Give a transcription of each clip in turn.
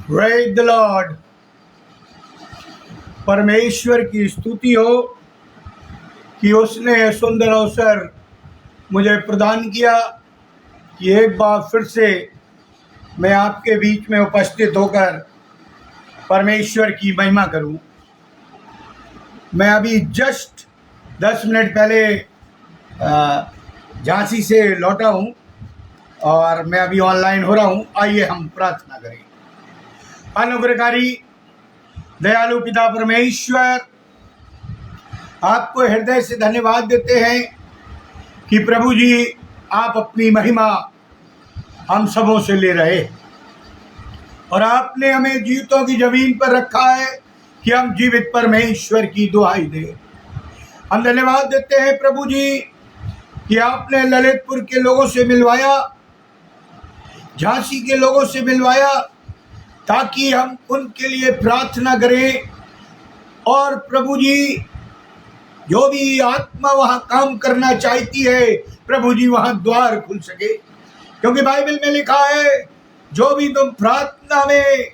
Praise the Lord. परमेश्वर की स्तुति हो कि उसने सुंदर अवसर मुझे प्रदान किया कि एक बार फिर से मैं आपके बीच में उपस्थित होकर परमेश्वर की महिमा करूं। मैं अभी जस्ट 10 मिनट पहले झांसी से लौटा हूं और मैं अभी ऑनलाइन हो रहा हूं। आइए हम प्रार्थना करें। अनुग्रहकारी दयालु पिता परमेश्वर, आपको हृदय से धन्यवाद देते हैं कि प्रभु जी आप अपनी महिमा हम सबों से ले रहे और आपने हमें जीवितों की जमीन पर रखा है कि हम जीवित परमेश्वर की दुहाई दें। हम धन्यवाद देते हैं प्रभु जी कि आपने ललितपुर के लोगों से मिलवाया, झांसी के लोगों से मिलवाया, ताकि हम उनके लिए प्रार्थना करें और प्रभु जी जो भी आत्मा वहां काम करना चाहती है प्रभु जी वहां द्वार खुल सके। क्योंकि बाइबल में लिखा है जो भी तुम प्रार्थना में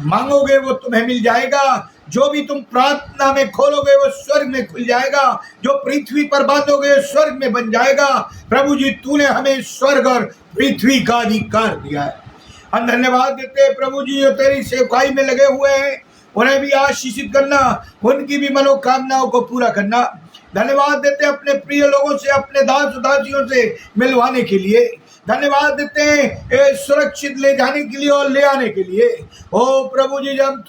मांगोगे वो तुम्हें मिल जाएगा, जो भी तुम प्रार्थना में खोलोगे वो स्वर्ग में खुल जाएगा, जो पृथ्वी पर बांधोगे स्वर्ग में बन जाएगा। प्रभु जी तूने हमें स्वर्ग और पृथ्वी का अधिकार दिया है। हम धन्यवाद देते हैं प्रभु जी जो तेरी सेवकाई में लगे हुए हैं, उन्हें भी आशीषित करना, उनकी भी मनोकामनाओं को पूरा करना। धन्यवाद देते हैं अपने प्रिय लोगों से, अपने दास दासियों से मिलवाने के लिए। धन्यवाद देते हैं सुरक्षित ले जाने के लिए और ले आने के लिए। ओ प्रभु जी जब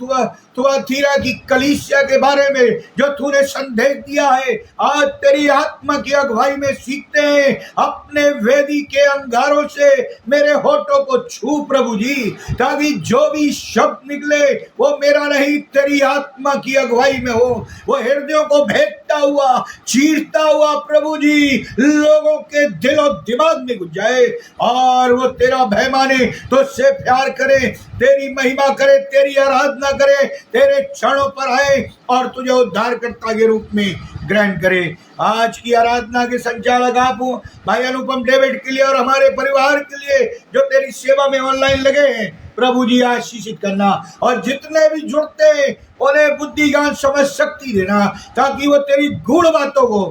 थुआतीरा की कलीसिया के बारे में जो तूने संदेश दिया है, आज तेरी आत्मा की अगुवाई में सीखते हैं। अपने वेदी के अंगारों से मेरे होठों को छू प्रभु जी, ताकि जो भी शब्द निकले वो मेरा नहीं तेरी आत्मा की अगुवाई में हो। वो हृदयों को भेदता हुआ, चीरता हुआ प्रभु जी लोगों के दिलो दिमाग में घुस जाए और वो तेरा भय माने, तुझसे प्यार करे, तेरी महिमा करे, तेरी आराधना करे, तेरे चरणों पर आए और तुझे उद्धारकर्ता के रूप में ग्रहण करे। आज की आराधना के संचालक आप हो भाई अनुपम डेविड के लिए और हमारे परिवार के लिए जो तेरी सेवा में ऑनलाइन लगे हैं, प्रभु जी आशीषित करना और जितने भी जुड़ते हैं उन्हें बुद्धि ज्ञान समझ शक्ति देना, ताकि वो तेरी गूढ़ बातों को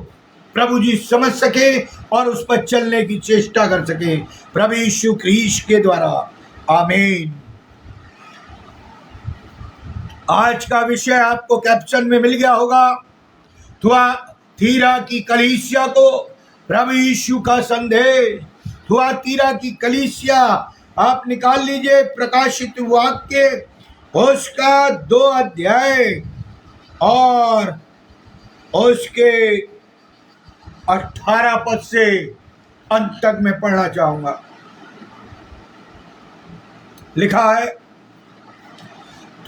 प्रभु जी समझ सके और उस पर चलने की चेष्टा कर सके। प्रभु यीशु ख्रीस्त के द्वारा आमीन। आज का विषय आपको कैप्शन में मिल गया होगा, थुआतीरा की कलीसिया को प्रभु यीशु का संदेश। थुआतीरा की कलीसिया आप निकाल लीजिए प्रकाशित वाक्य उसका 2 अध्याय और उसके 18 पद से अंत तक मैं पढ़ना चाहूंगा। लिखा है,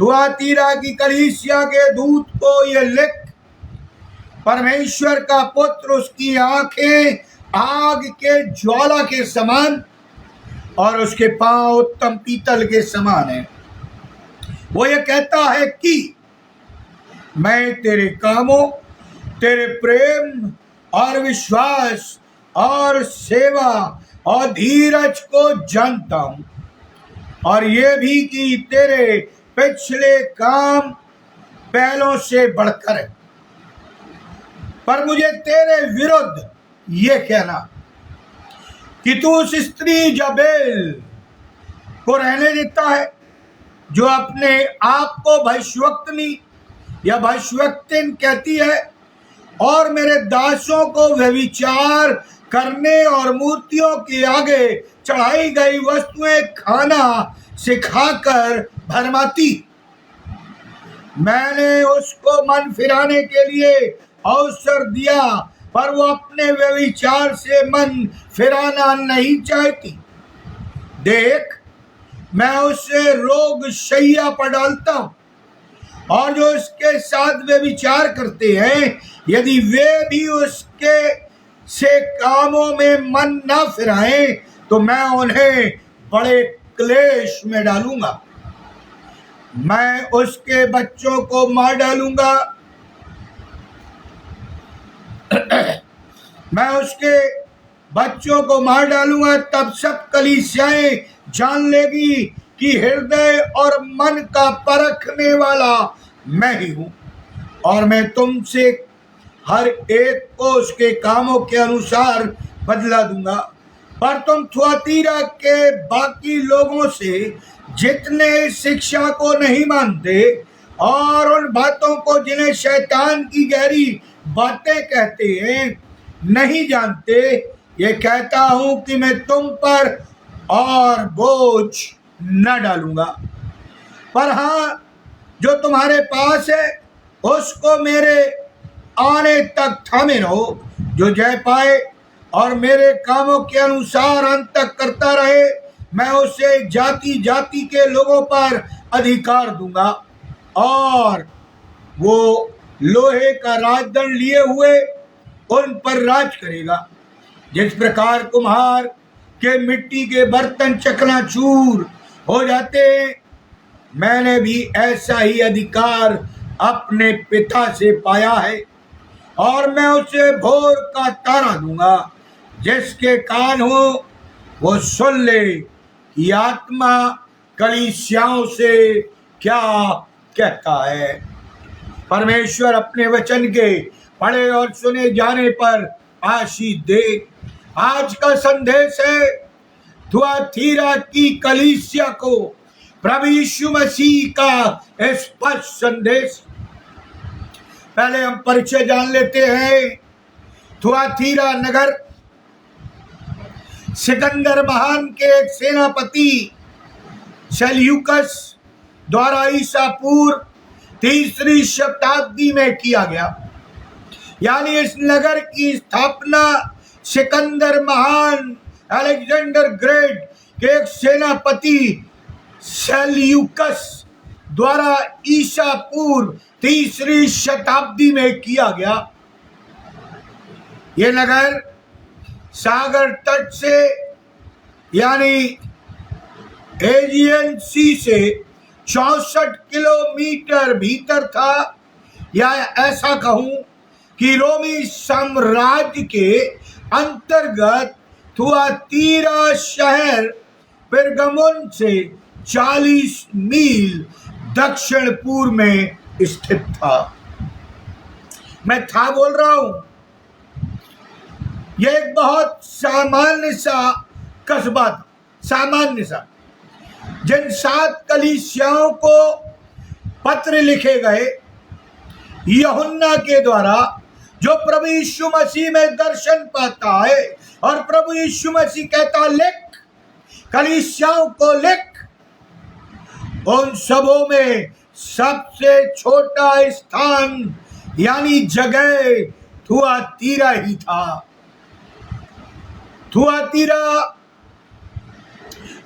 थुआतीरा की कलीसिया के दूत को यह लिख, परमेश्वर का पुत्र, उसकी आंखें आग के ज्वाला के समान और उसके पांव उत्तम पीतल के समान है। वो ये कहता है कि मैं तेरे कामों, तेरे प्रेम और विश्वास और सेवा और धीरज को जानता हूं, और ये भी कि तेरे पिछले काम पहलों से बढ़कर है। पर मुझे तेरे विरुद्ध ये कहना कि तू उस स्त्री जबेल को रहने देता है जो अपने आप को भविष्यवक्तनी या भविष्यवक्तिन कहती है और मेरे दासों को व्यभिचार करने और मूर्तियों के आगे चढ़ाई गई वस्तुएं खाना सिखाकर भरमाती। मैंने उसको मन फिराने के लिए अवसर दिया, पर वो अपने व्यभिचार से मन फिराना नहीं चाहती। देख, मैं उसे रोग शैया पर डालता हूं, और जो उसके साथ व्यभिचार करते हैं, यदि वे भी उसके से कामों में मन न फिराएं, तो मैं उन्हें बड़े क्लेश में डालूंगा। मैं उसके बच्चों को मार डालूंगा। मैं उसके बच्चों को मार डालूंगा। तब सब कलीसियाएं जान लेगी कि हृदय और मन का परखने वाला मैं ही हूं, और मैं तुमसे हर एक को उसके कामों के अनुसार बदला दूंगा। पर तुम थुआतीरा के बाकी लोगों से जितने शिक्षा को नहीं मानते और उन बातों को जिन्हें शैतान की गहरी बातें कहते हैं नहीं जानते, ये कहता हूं कि मैं तुम पर और बोझ न डालूंगा। पर हाँ, जो तुम्हारे पास है उसको मेरे आने तक थामे रहो। जो जय पाए और मेरे कामों के अनुसार अंत तक करता रहे, मैं उसे जाति जाति के लोगों पर अधिकार दूंगा, और वो लोहे का राजदंड लिए हुए उन पर राज करेगा। जिस प्रकार कुम्हार के मिट्टी के बर्तन चकनाचूर हो जाते हैं, मैंने भी ऐसा ही अधिकार अपने पिता से पाया है, और मैं उसे भोर का तारा दूंगा। जिसके कान हो वो सुन ले कि आत्मा कलीसियाओं से क्या कहता है। परमेश्वर अपने वचन के पढ़े और सुने जाने पर आशीष दे। आज का संदेश है थुआतीरा की कलीसिया को प्रभु यीशु मसीह का स्पष्ट संदेश। पहले हम परिचय जान लेते हैं। थुआतीरा नगर सिकंदर महान के एक सेनापति सेल्यूकस द्वारा ईसा पूर्व 3री शताब्दी में किया गया। यानी इस नगर की स्थापना सिकंदर महान, अलेक्जेंडर ग्रेट के एक सेनापति सेल्यूकस द्वारा ईसा पूर्व 3री शताब्दी में किया गया। ये नगर सागर तट से यानी एजियन सी से 64 किलोमीटर भीतर था, या ऐसा कहूं कि रोमी साम्राज्य के अंतर्गत थुआतीरा शहर पेरगमुन से 40 मील दक्षिण पूर्व में स्थित था। मैं था बोल रहा हूं, यह एक बहुत सामान्य सा कस्बा था, सामान्य सा। जिन 7 कलीसियाओं को पत्र लिखे गए यूहन्ना के द्वारा, जो प्रभु यीशु मसीह में दर्शन पाता है, और प्रभु यीशु मसीह कहता लिख, कलीसियाओं को लिख, उन सबों में सबसे छोटा स्थान यानी जगह थुआतीरा ही था। थुआतीरा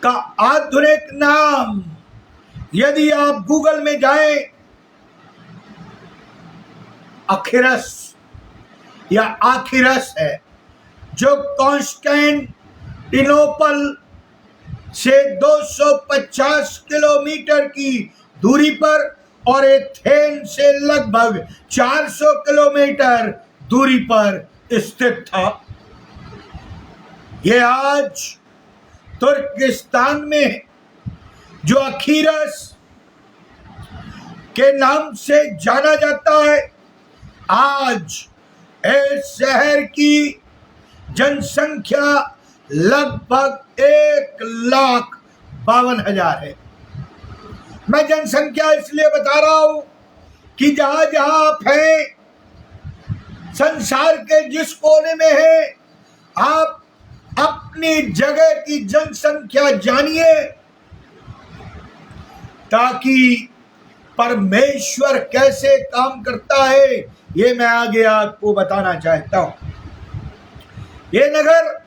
का आधुनिक नाम यदि आप गूगल में जाएं, अखिरस या आखिरस है, जो कॉन्स्टेंटिनोपल से 250 किलोमीटर की दूरी पर और एथेन से लगभग 400 किलोमीटर दूरी पर स्थित था। ये आज तुर्किस्तान में जो अखीरस के नाम से जाना जाता है, आज इस शहर की जनसंख्या लगभग 1,52,000 है। मैं जनसंख्या इसलिए बता रहा हूं कि जहां जहां आप हैं, संसार के जिस कोने में है, आप अपनी जगह की जनसंख्या जानिए, ताकि परमेश्वर कैसे काम करता है ये मैं आगे आपको बताना चाहता हूं। ये नगर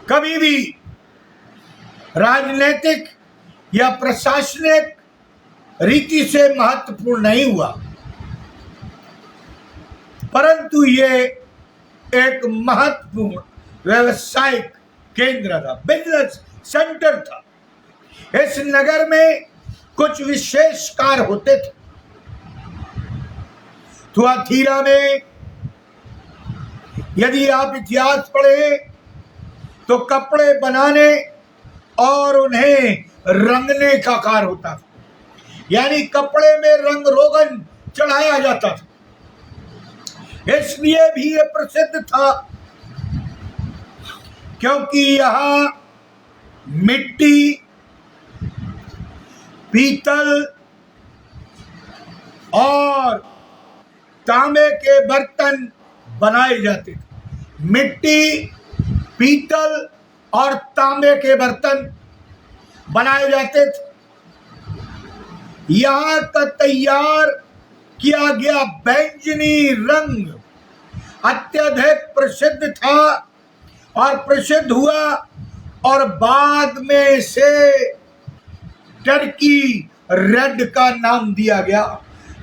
कभी भी राजनीतिक या प्रशासनिक रीति से महत्वपूर्ण नहीं हुआ, परंतु ये एक महत्वपूर्ण व्यावसायिक केंद्र था, बिजनेस सेंटर था। इस नगर में कुछ विशेष कार्य होते थे। थुआतीरा में यदि आप इतिहास पढ़े तो कपड़े बनाने और उन्हें रंगने का कार्य होता था, यानी कपड़े में रंग रोगन चढ़ाया जाता था। इसलिए भी ये प्रसिद्ध था क्योंकि यहाँ मिट्टी, पीतल और तांबे के बर्तन बनाए जाते थे। मिट्टी, पीतल और तांबे के बर्तन बनाए जाते थे। यहाँ का तैयार किया गया बैंगनी रंग अत्यधिक प्रसिद्ध था और प्रसिद्ध हुआ, और बाद में से टर्की रेड का नाम दिया गया।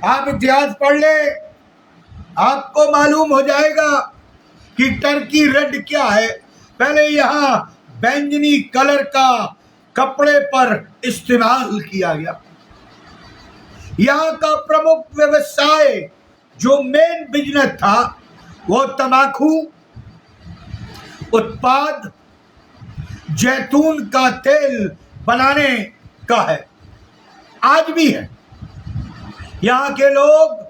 आप इतिहास पढ़ ले, आपको मालूम हो जाएगा कि टर्की रेड क्या है। पहले यहाँ बैंगनी कलर का कपड़े पर इस्तेमाल किया गया। यहाँ का प्रमुख व्यवसाय जो मेन बिजनेस था वो तंबाकू उत्पाद, जैतून का तेल बनाने का है, आज भी है। यहाँ के लोग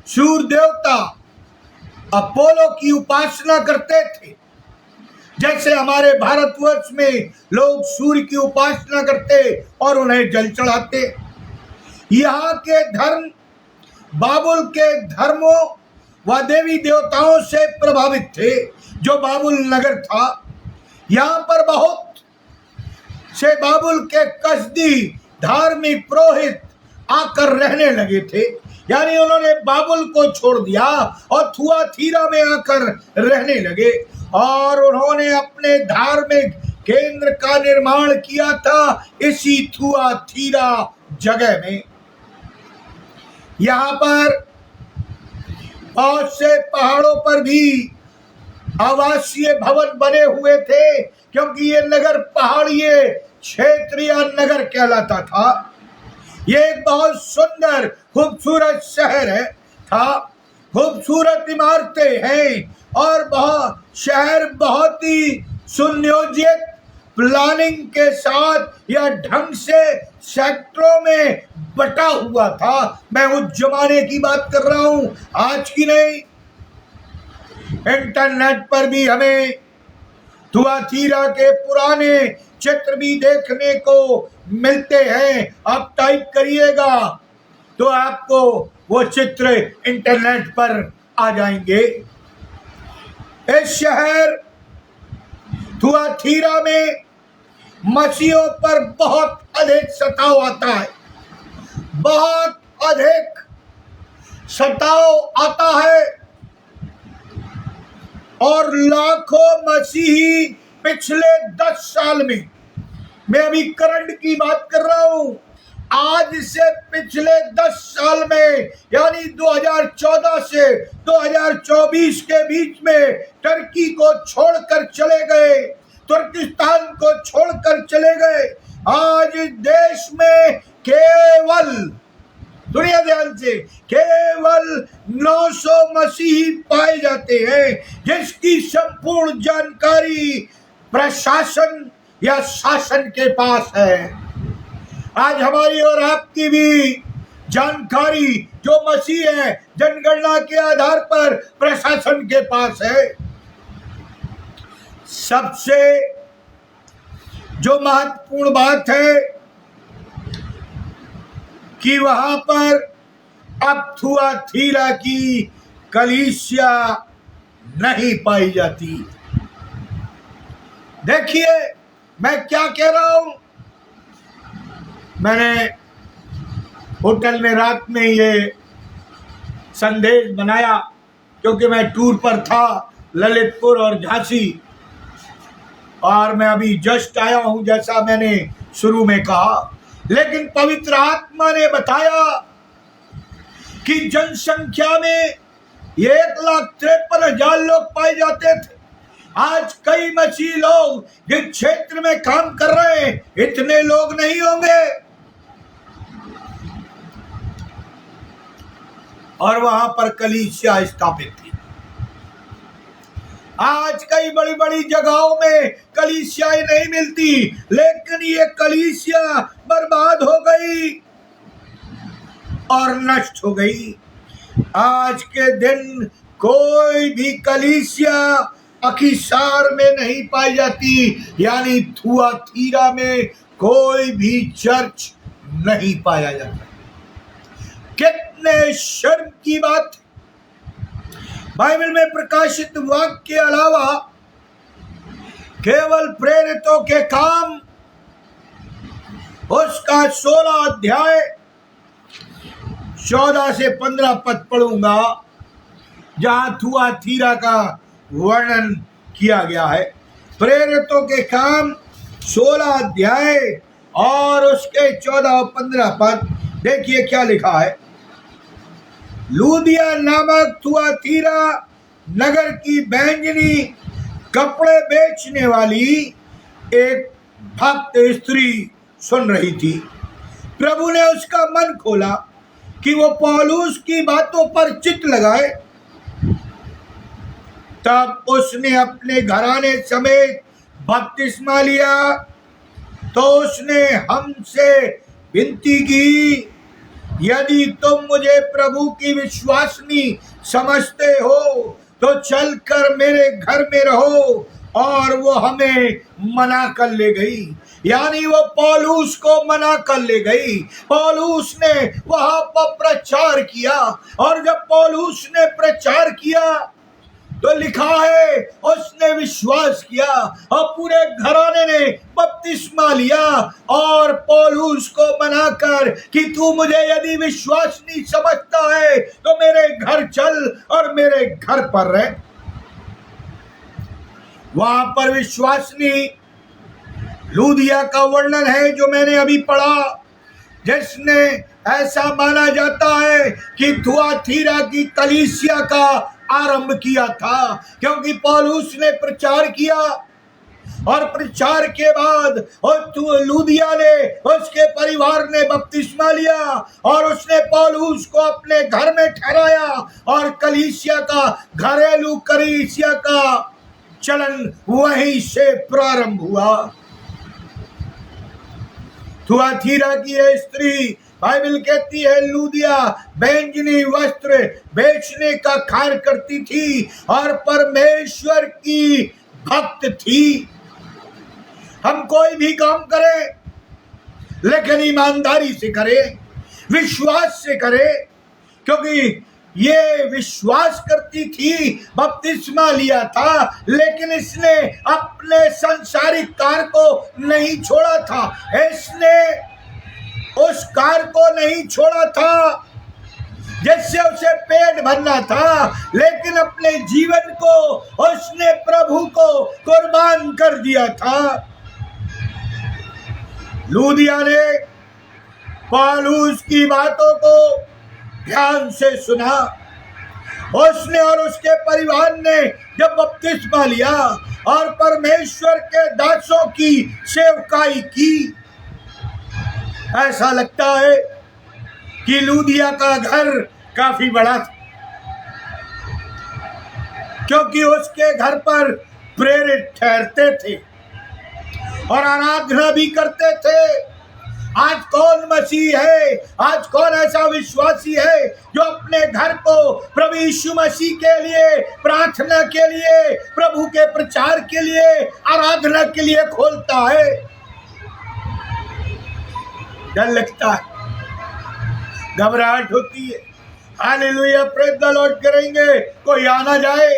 सूर्य देवता अपोलो की उपासना करते थे, जैसे हमारे भारतवर्ष में लोग सूर्य की उपासना करते और उन्हें जल चढ़ाते। यहाँ के धर्म बाबुल के धर्मों व देवी देवताओं से प्रभावित थे। जो बाबुल नगर था, यहाँ पर बहुत से बाबुल के कसदी धार्मिक पुरोहित आकर रहने लगे थे, यानी उन्होंने बाबुल को छोड़ दिया और थुआथीरा में आकर रहने लगे, और उन्होंने अपने धार्मिक केंद्र का निर्माण किया था इसी थुआथीरा जगह में। यहाँ पर बहुत से पहाड़ों पर भी आवासीय भवन बने हुए थे, क्योंकि ये नगर पहाड़ीय क्षेत्रीय नगर कहलाता था। ये एक बहुत सुंदर खूबसूरत शहर है था, खूबसूरत इमारतें हैं और शहर बहुत ही सुनियोजित प्लानिंग के साथ या ढंग से सेक्टरों में बटा हुआ था। मैं उस जमाने की बात कर रहा हूं, आज की नहीं। इंटरनेट पर भी हमें थुआथीरा के पुराने चित्र भी देखने को मिलते हैं। आप टाइप करिएगा तो आपको वो चित्र इंटरनेट पर आ जाएंगे। इस शहर थुआथीरा में मसीहों पर बहुत अधिक सताव आता है, बहुत अधिक सताव आता है, और लाखों मसीही पिछले 10 साल में, मैं अभी करंट की बात कर रहा हूं, आज से पिछले 10 साल में यानी 2014 से 2024 के बीच में टर्की को छोड़कर चले गए, तुर्किस्तान को छोड़कर चले गए। आज देश में केवल, दुनिया ध्यान से, केवल 900 मसीही पाए जाते हैं, जिसकी संपूर्ण जानकारी प्रशासन या शासन के पास है। आज हमारी और आपकी भी जानकारी जो मसीह है जनगणना के आधार पर प्रशासन के पास है। सबसे जो महत्वपूर्ण बात है कि वहां पर अब थुआथीरा की कलीसिया नहीं पाई जाती। देखिए मैं क्या कह रहा हूं। मैंने होटल में रात में ये संदेश बनाया क्योंकि मैं टूर पर था ललितपुर और झांसी, और मैं अभी जस्ट आया हूं जैसा मैंने शुरू में कहा। लेकिन पवित्र आत्मा ने बताया कि जनसंख्या में 1,53,000 लोग पाए जाते थे। आज कई मसीही लोग जिस क्षेत्र में काम कर रहे हैं इतने लोग नहीं होंगे, और वहां पर कलीसिया स्थापित थी। आज कई बड़ी बड़ी जगहों में कलीसियाएं नहीं मिलती, लेकिन ये कलीसिया बर्बाद हो गई और नष्ट हो गई। आज के दिन कोई भी कलीसिया अकीसार में नहीं पाई जाती, यानी थुआतीरा में कोई भी चर्च नहीं पाया जाता। कितने शर्म की बात। बाइबल में प्रकाशित वाक्य के अलावा केवल प्रेरितों के काम उसका 16 अध्याय 14 से 15 पद पढ़ूंगा, जहां थुआतीरा का वर्णन किया गया है। प्रेरितों के काम 16 अध्याय और उसके 14 और 15 पद देखिए क्या लिखा है। लूदिया नामक थुआतीरा नगर की बैंजनी कपड़े बेचने वाली एक भक्त स्त्री सुन रही थी। प्रभु ने उसका मन खोला कि वो पौलुस की बातों पर चित्त लगाए। तब उसने अपने घराने समेत बपतिस्मा लिया। तो उसने हमसे विनती की, यदि तुम मुझे प्रभु की विश्वासनी समझते हो तो चलकर मेरे घर में रहो। और वो हमें मना कर ले गई, यानी वो पौलुस को मना कर ले गई। पौलुस ने वहां पर प्रचार किया, और जब पौलुस ने प्रचार किया तो लिखा है उसने विश्वास किया और पूरे घराने ने बपतिस्मा लिया। और पौलुस को मनाकर कि तू मुझे यदि विश्वास नहीं समझता है तो मेरे घर चल और मेरे घर पर रह। वहां पर विश्वासनी लूदिया का वर्णन है जो मैंने अभी पढ़ा, जिसने ऐसा माना जाता है कि थुआतीरा की कलीसिया का आरंभ किया था, क्योंकि पौलुस ने प्रचार किया और प्रचार के बाद लूदिया ने, उसके परिवार ने बपतिस्मा लिया और उसने पौलुस को अपने घर में ठहराया और कलीसिया का, घरेलू कलीसिया का चलन वहीं से प्रारंभ हुआ। थुआतीरा की यह स्त्री, बाइबल कहती है, लूदिया बैंजनी वस्त्र बेचने का कार्य करती थी और परमेश्वर की भक्त थी। हम कोई भी काम करें लेकिन ईमानदारी से करें, विश्वास से करें, क्योंकि ये विश्वास करती थी, बपतिस्मा लिया था, लेकिन इसने अपने सांसारिक कार्य को नहीं छोड़ा था। इसने उस कार्य को नहीं छोड़ा था जिससे उसे पेट भरना था, लेकिन अपने जीवन को उसने प्रभु को कुर्बान कर दिया था। लूदिया ने पौलुस की बातों को ध्यान से सुना। उसने और उसके परिवार ने जब बपतिस्मा लिया और परमेश्वर के दासों की सेवकाई की, ऐसा लगता है कि लूदिया का घर काफी बड़ा था, क्योंकि उसके घर पर प्रेरित ठहरते थे और आराधना भी करते थे। आज कौन मसीह है, आज कौन ऐसा विश्वासी है जो अपने घर को प्रभु यीशु मसीह के लिए, प्रार्थना के लिए, प्रभु के प्रचार के लिए, आराधना के लिए खोलता है? डर लगता है, घबराहट होती है। हालेलुया, प्रेज़ द लॉर्ड करेंगे, कोई आना जाए।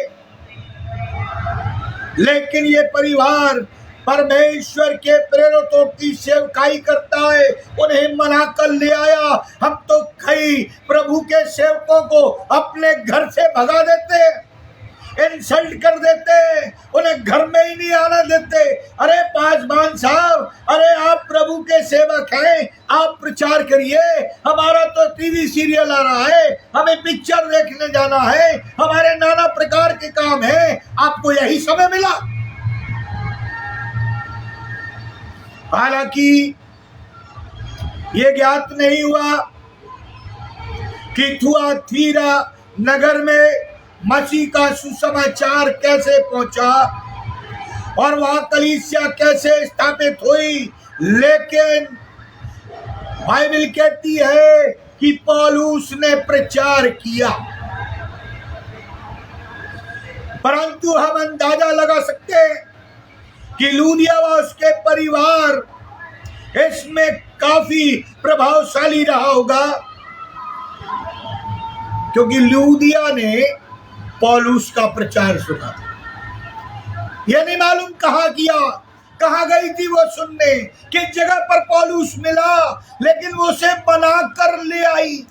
लेकिन ये परिवार परमेश्वर के प्रेरितों की सेवकाई करता है, उन्हें मना कर ले आया। हम तो कई प्रभु के सेवकों को अपने घर से भगा देते, इंसल्ट कर देते, उन्हें घर में ही नहीं आना देते। अरे पासवान साहब, अरे आप प्रभु के सेवक हैं, आप प्रचार करिए, हमारा तो टीवी सीरियल आ रहा है, हमें पिक्चर देखने जाना है, हमारे नाना प्रकार के काम हैं, आपको यही समय मिला। हालांकि ये ज्ञात नहीं हुआ कि थुआतीरा नगर में मसीह का सुसमाचार कैसे पहुंचा और वहां कलीसिया कैसे स्थापित हुई लेकिन बाइबल कहती है कि पौलुस ने प्रचार किया, परंतु हम अंदाजा लगा सकते हैं कि लूदिया व उसके परिवार इसमें काफी प्रभावशाली रहा होगा, क्योंकि लूदिया ने पौलुस का प्रचार सुना। यह नहीं मालूम कहाँ किया, कहाँ गई थी वो सुनने, किस जगह पर पौलुस मिला, लेकिन वो उसे बना कर ले आई,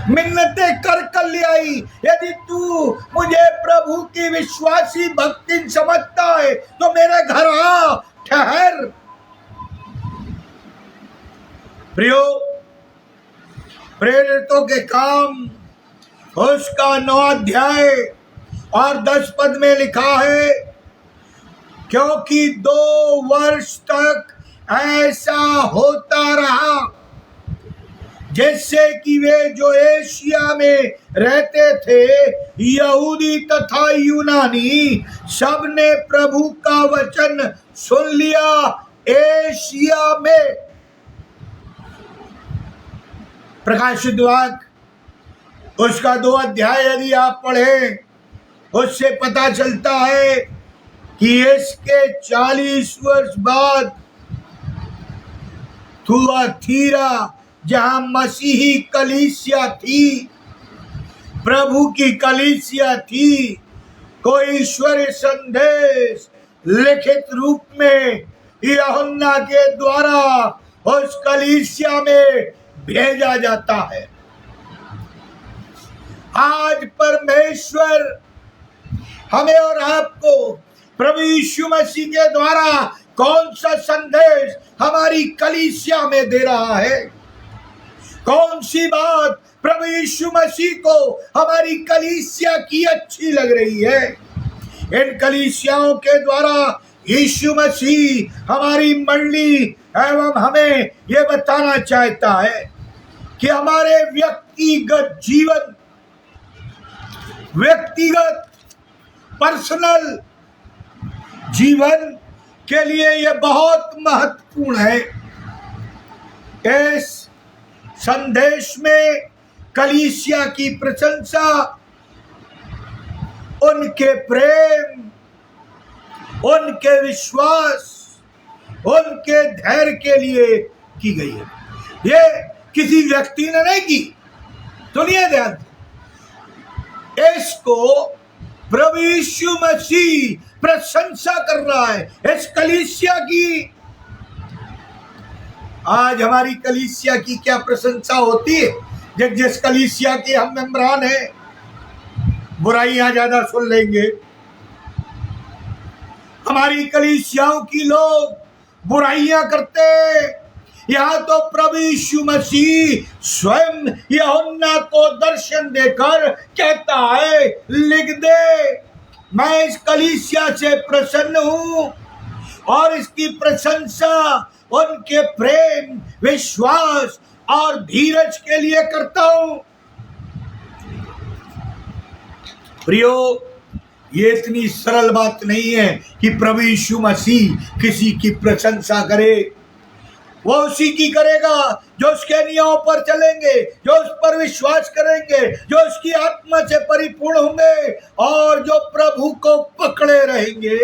मिन्नतें कर ले आई। यदि तू मुझे प्रभु की विश्वासी भक्ति समझता है तो मेरे घर आ, ठहर। प्रियो, प्रेरितों के काम उसका 9 अध्याय और 10 पद में लिखा है, क्योंकि 2 वर्ष तक ऐसा होता रहा, जिससे कि वे जो एशिया में रहते थे, यहूदी तथा यूनानी, सब ने प्रभु का वचन सुन लिया। एशिया में प्रकाशित वाक्य उसका 2 अध्याय यदि आप पढ़ें, उससे पता चलता है कि इसके 40 वर्ष बाद थुआतीरा, जहां मसीही कलीसिया थी, प्रभु की कलीसिया थी, कोई ईश्वरीय संदेश लिखित रूप में यूहन्ना के द्वारा उस कलीसिया में भेजा जाता है। आज परमेश्वर हमें और आपको प्रभु यीशु मसीह के द्वारा कौन सा संदेश हमारी कलीसिया में दे रहा है, कौन सी बात प्रभु यीशु मसीह को हमारी कलीसिया की अच्छी लग रही है। इन कलीसियाओं के द्वारा यीशु मसीह हमारी मंडली एवं हमें यह बताना चाहता है कि हमारे व्यक्तिगत जीवन, व्यक्तिगत पर्सनल जीवन के लिए यह बहुत महत्वपूर्ण है। इस संदेश में कलीसिया की प्रशंसा उनके प्रेम, उनके विश्वास, उनके धैर्य के लिए की गई है। ये किसी व्यक्ति ने नहीं की, सुनिए ध्यान, इसको प्रभु यीशु मसीह प्रशंसा कर रहा है इस कलीसिया की। आज हमारी कलीसिया की क्या प्रशंसा होती है? जिस कलीसिया के हम मेंबरान हैं, बुराइयां ज्यादा सुन लेंगे। हमारी कलीसियाओं की लोग बुराइयां करते, यहाँ तो प्रभु यीशु मसीह स्वयं यूहन्ना को दर्शन देकर कहता है, लिख दे, मैं इस कलीसिया से प्रसन्न हूं और इसकी प्रशंसा उनके प्रेम, विश्वास और धीरज के लिए करता हूं। प्रियो, ये इतनी सरल बात नहीं है कि प्रभु यीशु मसीह किसी की प्रशंसा करे। वो उसी की करेगा जो उसके नियमों पर चलेंगे, जो उस पर विश्वास करेंगे, जो उसकी आत्मा से परिपूर्ण होंगे और जो प्रभु को पकड़े रहेंगे।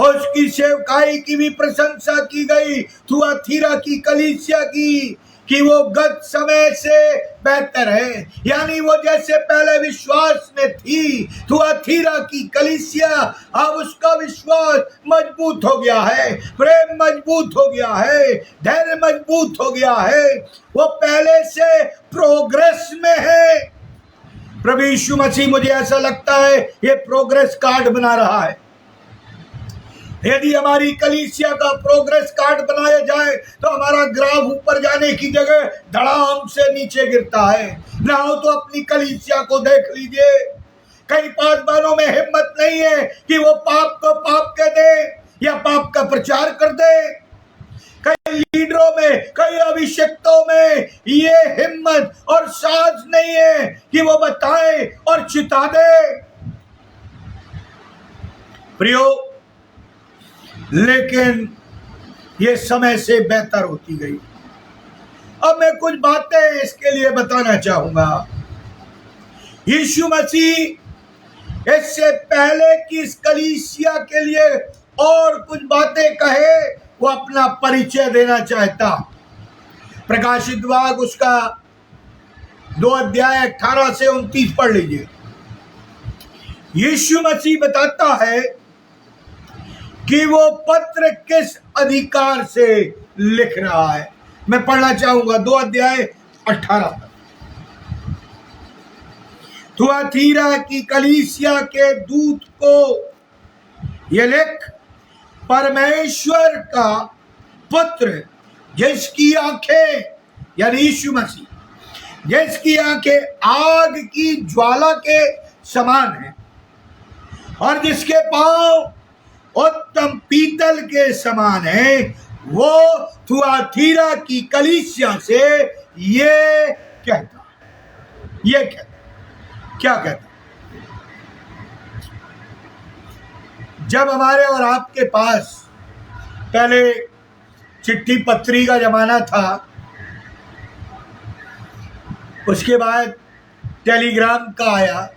उसकी सेवकाई की भी प्रशंसा की गई थुआतीरा की कलीसिया की, कि वो गत समय से बेहतर है, यानी वो जैसे पहले विश्वास में थी थुआतीरा की कलीसिया, अब उसका विश्वास मजबूत हो गया है, प्रेम मजबूत हो गया है, धैर्य मजबूत हो गया है, वो पहले से प्रोग्रेस में है। प्रभु यीशु मसीह, मुझे ऐसा लगता है, ये प्रोग्रेस कार्ड बना रहा है। यदि हमारी कलीसिया का प्रोग्रेस कार्ड बनाया जाए तो हमारा ग्राफ ऊपर जाने की जगह धड़ाम से नीचे गिरता है। ना हो तो अपनी कलीसिया को देख लीजिए, कई पासवानों में हिम्मत नहीं है कि वो पाप को पाप कह दे या पाप का प्रचार कर दे। कई लीडरों में, कई अभिषिक्तों में ये हिम्मत और साहस नहीं है कि वो बताए और चिता दे। प्रियो, लेकिन ये समय से बेहतर होती गई। अब मैं कुछ बातें इसके लिए बताना चाहूंगा। यीशु मसीह इससे पहले कि इस कलीसिया के लिए और कुछ बातें कहे, वो अपना परिचय देना चाहता। प्रकाशित वाक्य उसका 2 अध्याय 18 से 29 पढ़ लीजिए। यीशु मसीह बताता है कि वो पत्र किस अधिकार से लिख रहा है। मैं पढ़ना चाहूंगा 2 अध्याय 18 तक। थुआतीरा की कलीसिया के दूत को ये लिख, परमेश्वर का पुत्र जिसकी आंखें, यानी यीशु मसीह, जिसकी आंखें आग की ज्वाला के समान है और जिसके पांव उत्तम पीतल के समान है, वो थुआतीरा की कलीसिया से ये कहता है। ये कहता, क्या कहता? जब हमारे और आपके पास पहले चिट्ठी पत्री का जमाना था, उसके बाद टेलीग्राम का आया,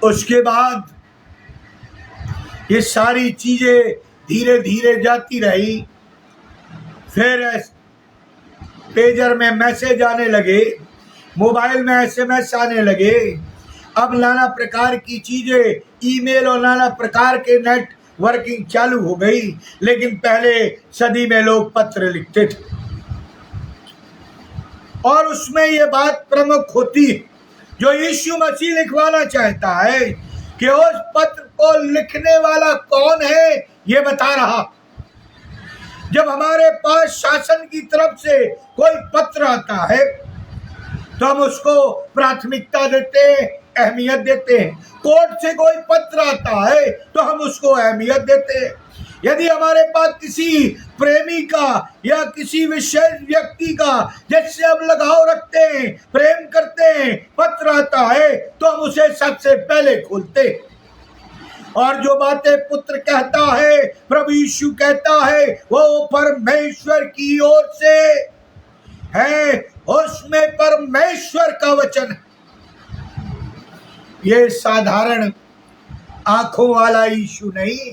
उसके बाद ये सारी चीजें धीरे धीरे जाती रही। फिर पेजर में मैसेज आने लगे, मोबाइल में SMS आने लगे। अब नाना प्रकार की चीजें, ईमेल और नाना प्रकार के नेटवर्किंग चालू हो गई। लेकिन पहले सदी में लोग पत्र लिखते थे और उसमें ये बात प्रमुख होती है जो यीशु मसीह लिखवाना चाहता है कि उस पत्र को लिखने वाला कौन है, ये बता रहा। जब हमारे पास शासन की तरफ से कोई पत्र आता है तो हम उसको प्राथमिकता देते हैं, अहमियत देते हैं। कोर्ट से कोई पत्र आता है तो हम उसको अहमियत देते हैं। यदि हमारे पास किसी प्रेमी का या किसी विशेष व्यक्ति का जिससे हम लगाव रखते हैं, प्रेम करते हैं, पत्र आता है तो हम उसे सबसे पहले खोलते हैं। और जो बातें पुत्र कहता है, प्रभु यीशु कहता है, वो परमेश्वर की ओर से है, उसमें परमेश्वर का वचन है। ये साधारण आंखों वाला यीशु नहीं।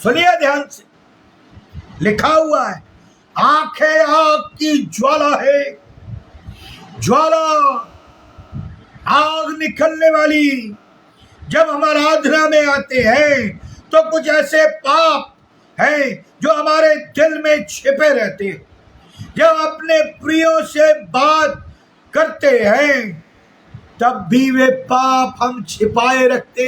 सुनिए ध्यान से, लिखा हुआ है, आंखें आग की ज्वाला है, ज्वाला, आग निकलने वाली। जब हम आराधना में आते हैं तो कुछ ऐसे पाप हैं जो हमारे दिल में छिपे रहते हैं। जब अपने प्रियों से बात करते हैं तब भी वे पाप हम छिपाए रखते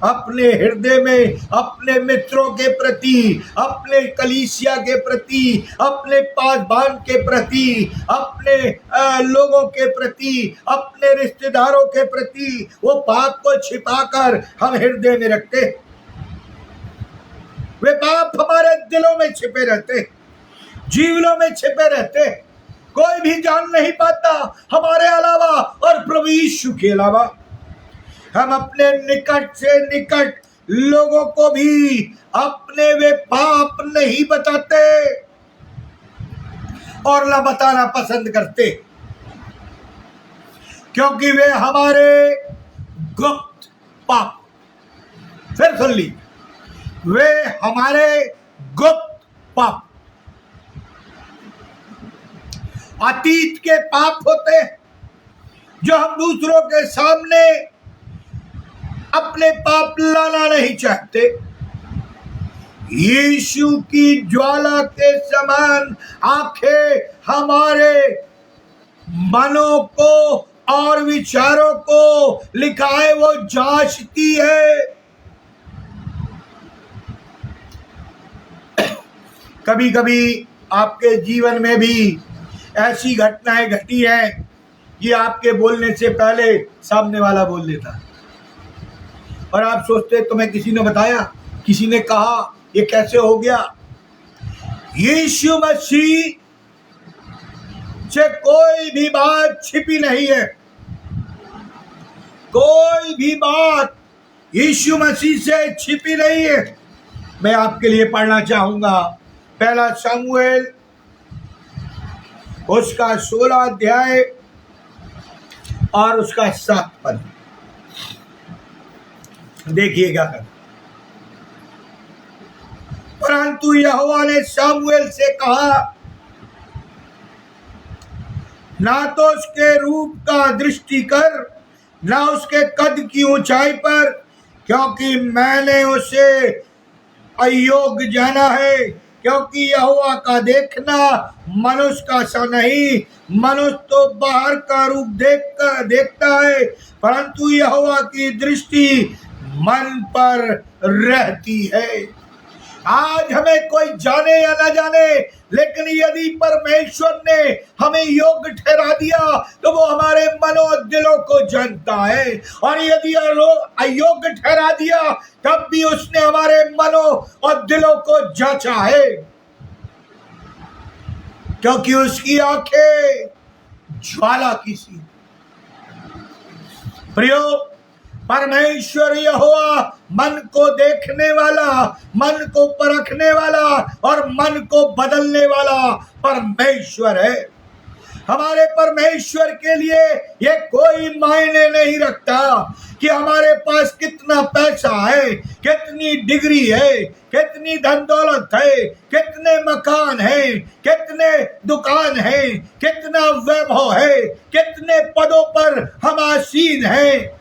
अपने हृदय में, अपने मित्रों के प्रति, अपने कलीसिया के प्रति, अपने पासबान के प्रति, अपने लोगों के प्रति, अपने रिश्तेदारों के प्रति। वो पाप को छिपाकर हम हृदय में रखते। वे पाप हमारे दिलों में छिपे रहते, जीवनों में छिपे रहते। कोई भी जान नहीं पाता हमारे अलावा और प्रभु यीशु के अलावा। हम अपने निकट से निकट लोगों को भी अपने वे पाप नहीं बताते और न बताना पसंद करते, क्योंकि वे हमारे गुप्त पाप, फिर सुन ली, वे हमारे गुप्त पाप, अतीत के पाप होते हैं जो हम दूसरों के सामने अपने पाप लाना नहीं चाहते। यीशु की ज्वाला के समान आंखें हमारे मनों को और विचारों को, लिखा है, वो जांचती है। कभी कभी आपके जीवन में भी ऐसी घटनाएं घटी हैं कि आपके बोलने से पहले सामने वाला बोल देता है और आप सोचते तुम्हें किसी ने बताया, किसी ने कहा, ये कैसे हो गया। यीशु मसीह से कोई भी बात छिपी नहीं है। कोई भी बात यीशु मसीह से छिपी नहीं है। मैं आपके लिए पढ़ना चाहूंगा। पहला शमूएल उसका 16 अध्याय और उसका 7 पद देखिएगा। परंतु यहोवा ने शमूएल से कहा, ना तो उसके रूप का दृष्टि कर, ना उसके कद की ऊंचाई पर, क्योंकि मैंने उसे अयोग्य जाना है। क्योंकि यहोवा का देखना मनुष्य का सा नहीं, मनुष्य तो बाहर का रूप देखता है, परंतु यहोवा की दृष्टि मन पर रहती है। आज हमें कोई जाने या न जाने, लेकिन यदि परमेश्वर ने हमें योग्य ठहरा दिया तो वो हमारे मनों और दिलों को जानता है, और यदि अयोग्य ठहरा दिया तब भी उसने हमारे मनों और दिलों को जांचा है, क्योंकि उसकी आंखें ज्वाला की सी। प्रियो, परमेश्वर यहोवा मन को देखने वाला, मन को परखने वाला और मन को बदलने वाला परमेश्वर है। हमारे परमेश्वर के लिए ये कोई मायने नहीं रखता कि हमारे पास कितना पैसा है, कितनी डिग्री है, कितनी धन दौलत है, कितने मकान हैं, कितने दुकान हैं, कितना वैभव है, कितने पदों पर हम आसीन हैं,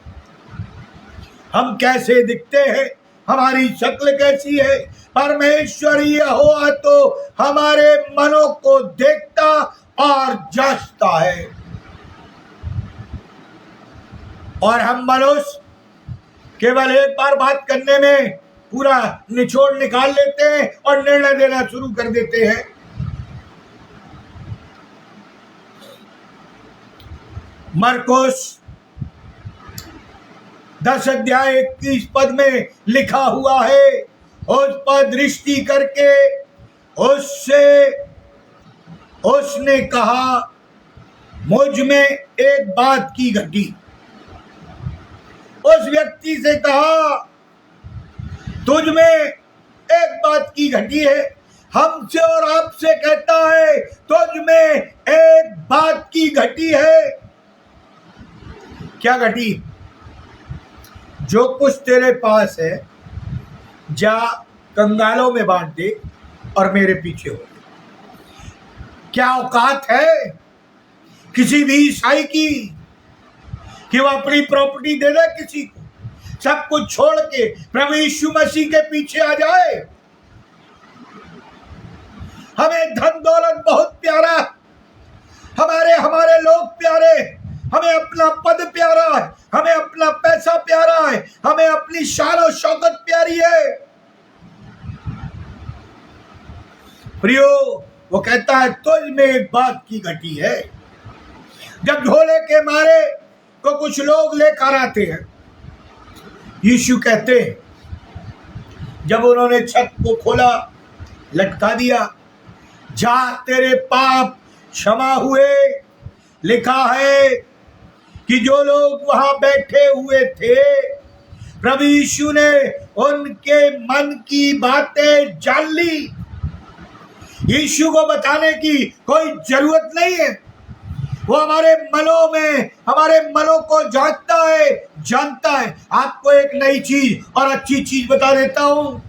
हम कैसे दिखते हैं, हमारी शक्ल कैसी है। परमेश्वर यहोवा तो हमारे मनों को देखता और जांचता है, और हम मनुष्य केवल एक बार बात करने में पूरा निचोड़ निकाल लेते हैं और निर्णय देना शुरू कर देते हैं। मरकुस 10 अध्याय 21 पद में लिखा हुआ है, उस पर दृष्टि करके उसने कहा, मुझ में एक बात की घटी। उस व्यक्ति से कहा, तुझ में एक बात की घटी है। हमसे और आपसे कहता है, तुझ में एक बात की घटी है। क्या घटी? जो कुछ तेरे पास है जा कंगालों में बांट दे और मेरे पीछे हो। क्या औकात है किसी भी ईसाई की कि वो अपनी प्रॉपर्टी दे दे किसी को, सब कुछ छोड़ के प्रभु यीशु मसीह के पीछे आ जाए? हमें धन दौलत बहुत प्यारा, हमारे लोग प्यारे, हमें अपना पद प्यारा है, हमें अपना पैसा प्यारा है, हमें अपनी शान और शौकत प्यारी है। प्रियो, वो कहता है तुझ में एक बात की घटी है। जब झोले के मारे को कुछ लोग लेकर आते हैं, यीशु कहते हैं, जब उन्होंने छत को खोला, लटका दिया, जा तेरे पाप क्षमा हुए। लिखा है कि जो लोग वहां बैठे हुए थे, प्रभु यीशु ने उनके मन की बातें जान ली। यीशु को बताने की कोई जरूरत नहीं है, वो हमारे मनों में, हमारे मनों को जानता है। आपको एक नई चीज और अच्छी चीज बता देता हूं,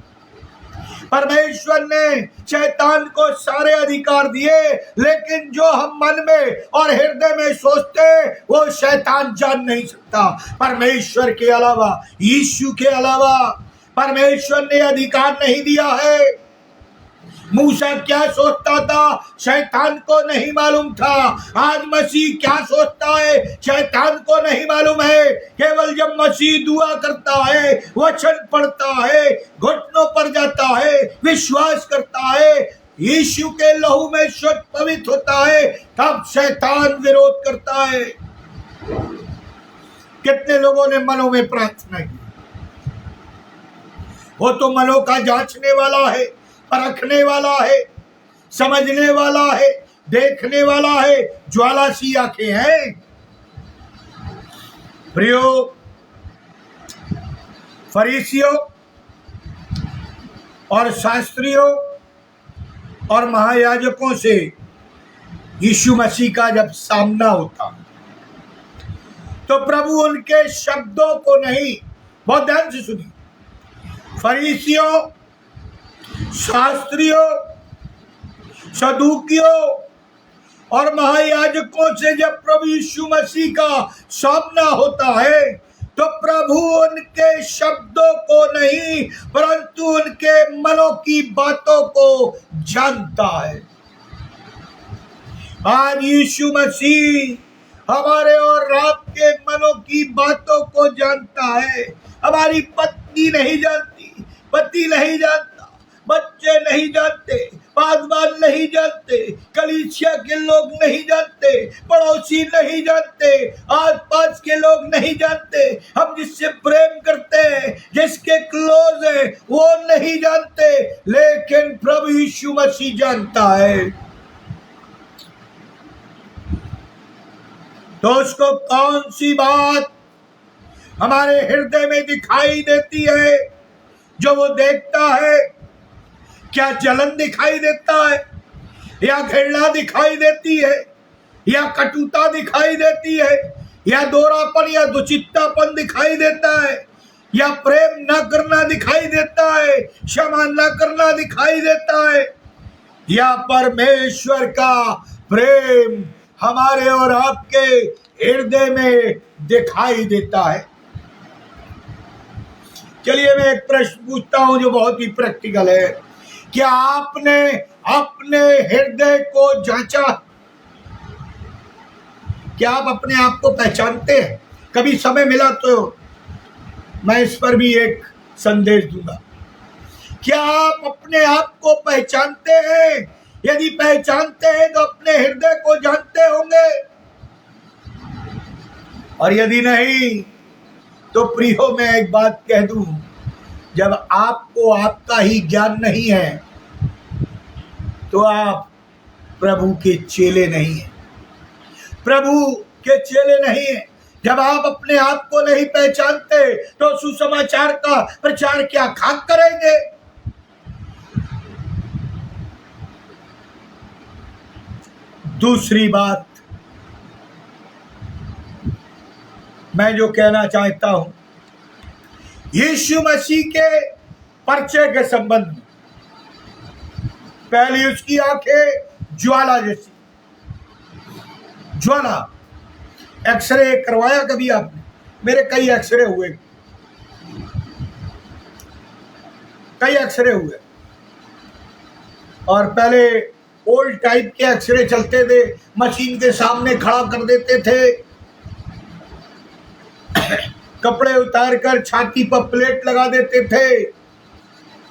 परमेश्वर ने शैतान को सारे अधिकार दिए, लेकिन जो हम मन में और हृदय में सोचते वो शैतान जान नहीं सकता। परमेश्वर के अलावा, यीशु के अलावा परमेश्वर ने अधिकार नहीं दिया है। मूसा क्या सोचता था शैतान को नहीं मालूम था, आज मसीह क्या सोचता है शैतान को नहीं मालूम है। केवल जब मसीह दुआ करता है, वचन पढ़ता है, घुटनों पर जाता है, विश्वास करता है, यीशु के लहू में शुद्ध पवित्र होता है, तब शैतान विरोध करता है। कितने लोगों ने मनों में प्रार्थना की? वो तो मनों का जांचने वाला है, परखने वाला है, समझने वाला है, देखने वाला है। ज्वाला सी आंखें हैं। प्रियो फरीसियों, और शास्त्रियों और महायाजकों से यीशु मसीह का जब सामना होता तो प्रभु उनके शब्दों को नहीं, बहुत ध्यान से सुनिए, फरीसियों, शास्त्रियों, सदूकियों और महायाजकों से जब प्रभु यीशु मसीह का सामना होता है तो प्रभु उनके शब्दों को नहीं परंतु उनके मनों की बातों को जानता है। आज यीशु मसीह हमारे और आपके मनों की बातों को जानता है। हमारी पत्नी नहीं जानती, पति नहीं जानता, बच्चे नहीं जानते, पासवान नहीं जानते, कलीसिया के लोग नहीं जानते, पड़ोसी नहीं जानते, आसपास के लोग नहीं जानते, हम जिससे प्रेम करते हैं, जिसके क्लोज है, वो नहीं जानते, लेकिन प्रभु यीशु मसीह जानता है। तो उसको कौन सी बात हमारे हृदय में दिखाई देती है जो वो देखता है? क्या जलन दिखाई देता है, या घृणा दिखाई देती है, या कटुता दिखाई देती है, या दोहरापन या दुचित्तापन दिखाई देता है, या प्रेम न करना दिखाई देता है, क्षमा न करना दिखाई देता है, या परमेश्वर का प्रेम हमारे और आपके हृदय में दिखाई देता है? चलिए मैं एक प्रश्न पूछता हूं जो बहुत ही प्रैक्टिकल है। क्या आपने अपने हृदय को जांचा? क्या आप अपने आप को पहचानते हैं? कभी समय मिला तो मैं इस पर भी एक संदेश दूंगा। क्या आप अपने आप को पहचानते हैं? यदि पहचानते हैं तो अपने हृदय को जानते होंगे, और यदि नहीं तो प्रियो मैं एक बात कह दूं, जब आपको आपका ही ज्ञान नहीं है तो आप प्रभु के चेले नहीं हैं, प्रभु के चेले नहीं हैं। जब आप अपने आप को नहीं पहचानते तो सुसमाचार का प्रचार क्या खाक करेंगे? दूसरी बात मैं जो कहना चाहता हूं, यीशु मसीह के परिचय के संबंध में, पहली उसकी आंखें ज्वाला जैसी, ज्वाला। एक्सरे करवाया कभी आपने? मेरे कई एक्सरे हुए, कई एक्सरे हुए, और पहले ओल्ड टाइप के एक्सरे चलते थे, मशीन के सामने खड़ा कर देते थे, कपड़े उतार कर छाती पर प्लेट लगा देते थे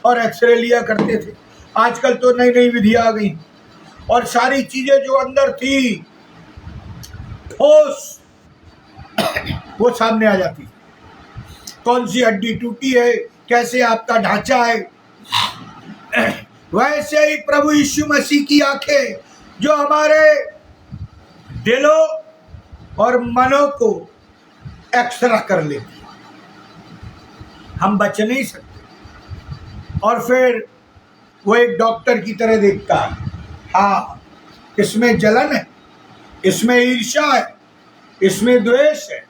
और एक्सरे लिया करते थे। आजकल तो नई नई विधि आ गई और सारी चीजें जो अंदर थी ठोस वो सामने आ जाती। कौन सी हड्डी टूटी है, कैसे आपका ढांचा है। वैसे ही प्रभु यीशु मसीह की आंखें जो हमारे दिलों और मनों को एक्सरा कर लेती, हम बच नहीं सकते। और फिर वो एक डॉक्टर की तरह देखता है, हाँ इसमें जलन है, इसमें ईर्ष्या है, इसमें द्वेष है,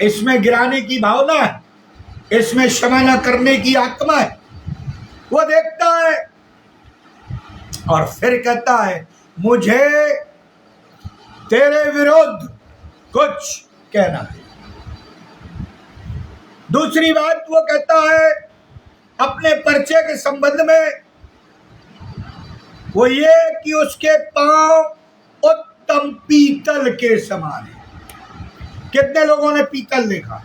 इसमें गिराने की भावना है, इसमें क्षमा न करने की आत्मा है। वो देखता है और फिर कहता है मुझे तेरे विरुद्ध कुछ कहना है। दूसरी बात वो कहता है अपने परिचय के संबंध में, वो ये कि उसके पांव उत्तम पीतल के समान है। कितने लोगों ने पीतल देखा?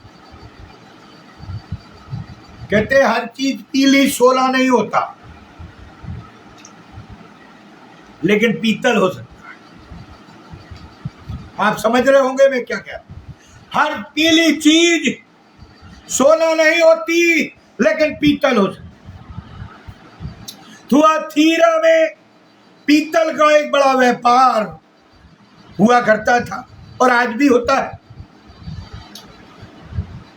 कहते हर चीज पीली सोना नहीं होता, लेकिन पीतल हो सकता है। आप समझ रहे होंगे मैं क्या कह रहा हूं। हर पीली चीज सोना नहीं होती, लेकिन पीतल हो सकता। थुआतीरा में पीतल का एक बड़ा व्यापार हुआ करता था और आज भी होता है।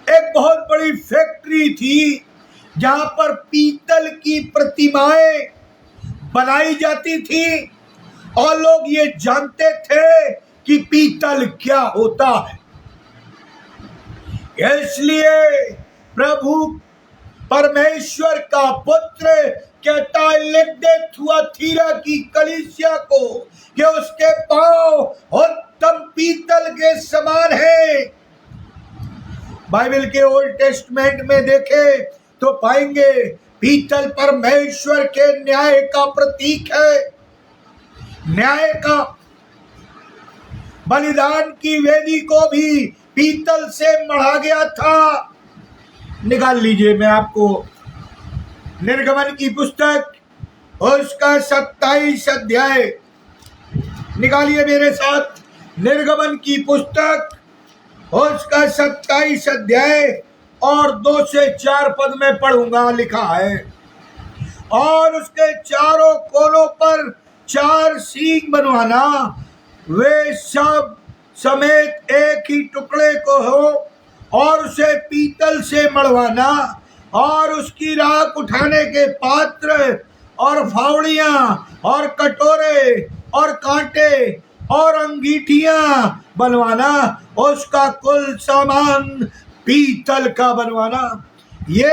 एक बहुत बड़ी फैक्ट्री थी जहां पर पीतल की प्रतिमाएं बनाई जाती थी और लोग ये जानते थे कि पीतल क्या होता है। इसलिए प्रभु परमेश्वर का पुत्र कहता है, लिख दे थुआतीरा की कलीसिया को कि उसके पांव उत्तम पीतल के समान है। बाइबल के ओल्ड टेस्टमेंट में देखे तो पाएंगे पीतल परमेश्वर के न्याय का प्रतीक है। न्याय का बलिदान की वेदी को भी पीतल से मढ़ा गया था। निकाल लीजिए, मैं आपको निर्गमन की पुस्तक उसका 27 अध्याय निकालिए मेरे साथ। निर्गमन की पुस्तक उसका 27 अध्याय और 2 से 4 पद में पढ़ूंगा। लिखा है, और उसके चारों कोनों पर 4 सींग बनवाना, वे सब समेत एक ही टुकड़े को हो, और उसे पीतल से मढ़वाना, और उसकी राख उठाने के पात्र और फावड़ियां और कटोरे और कांटे और अंगीठियां बनवाना, उसका कुल सामान पीतल का बनवाना। ये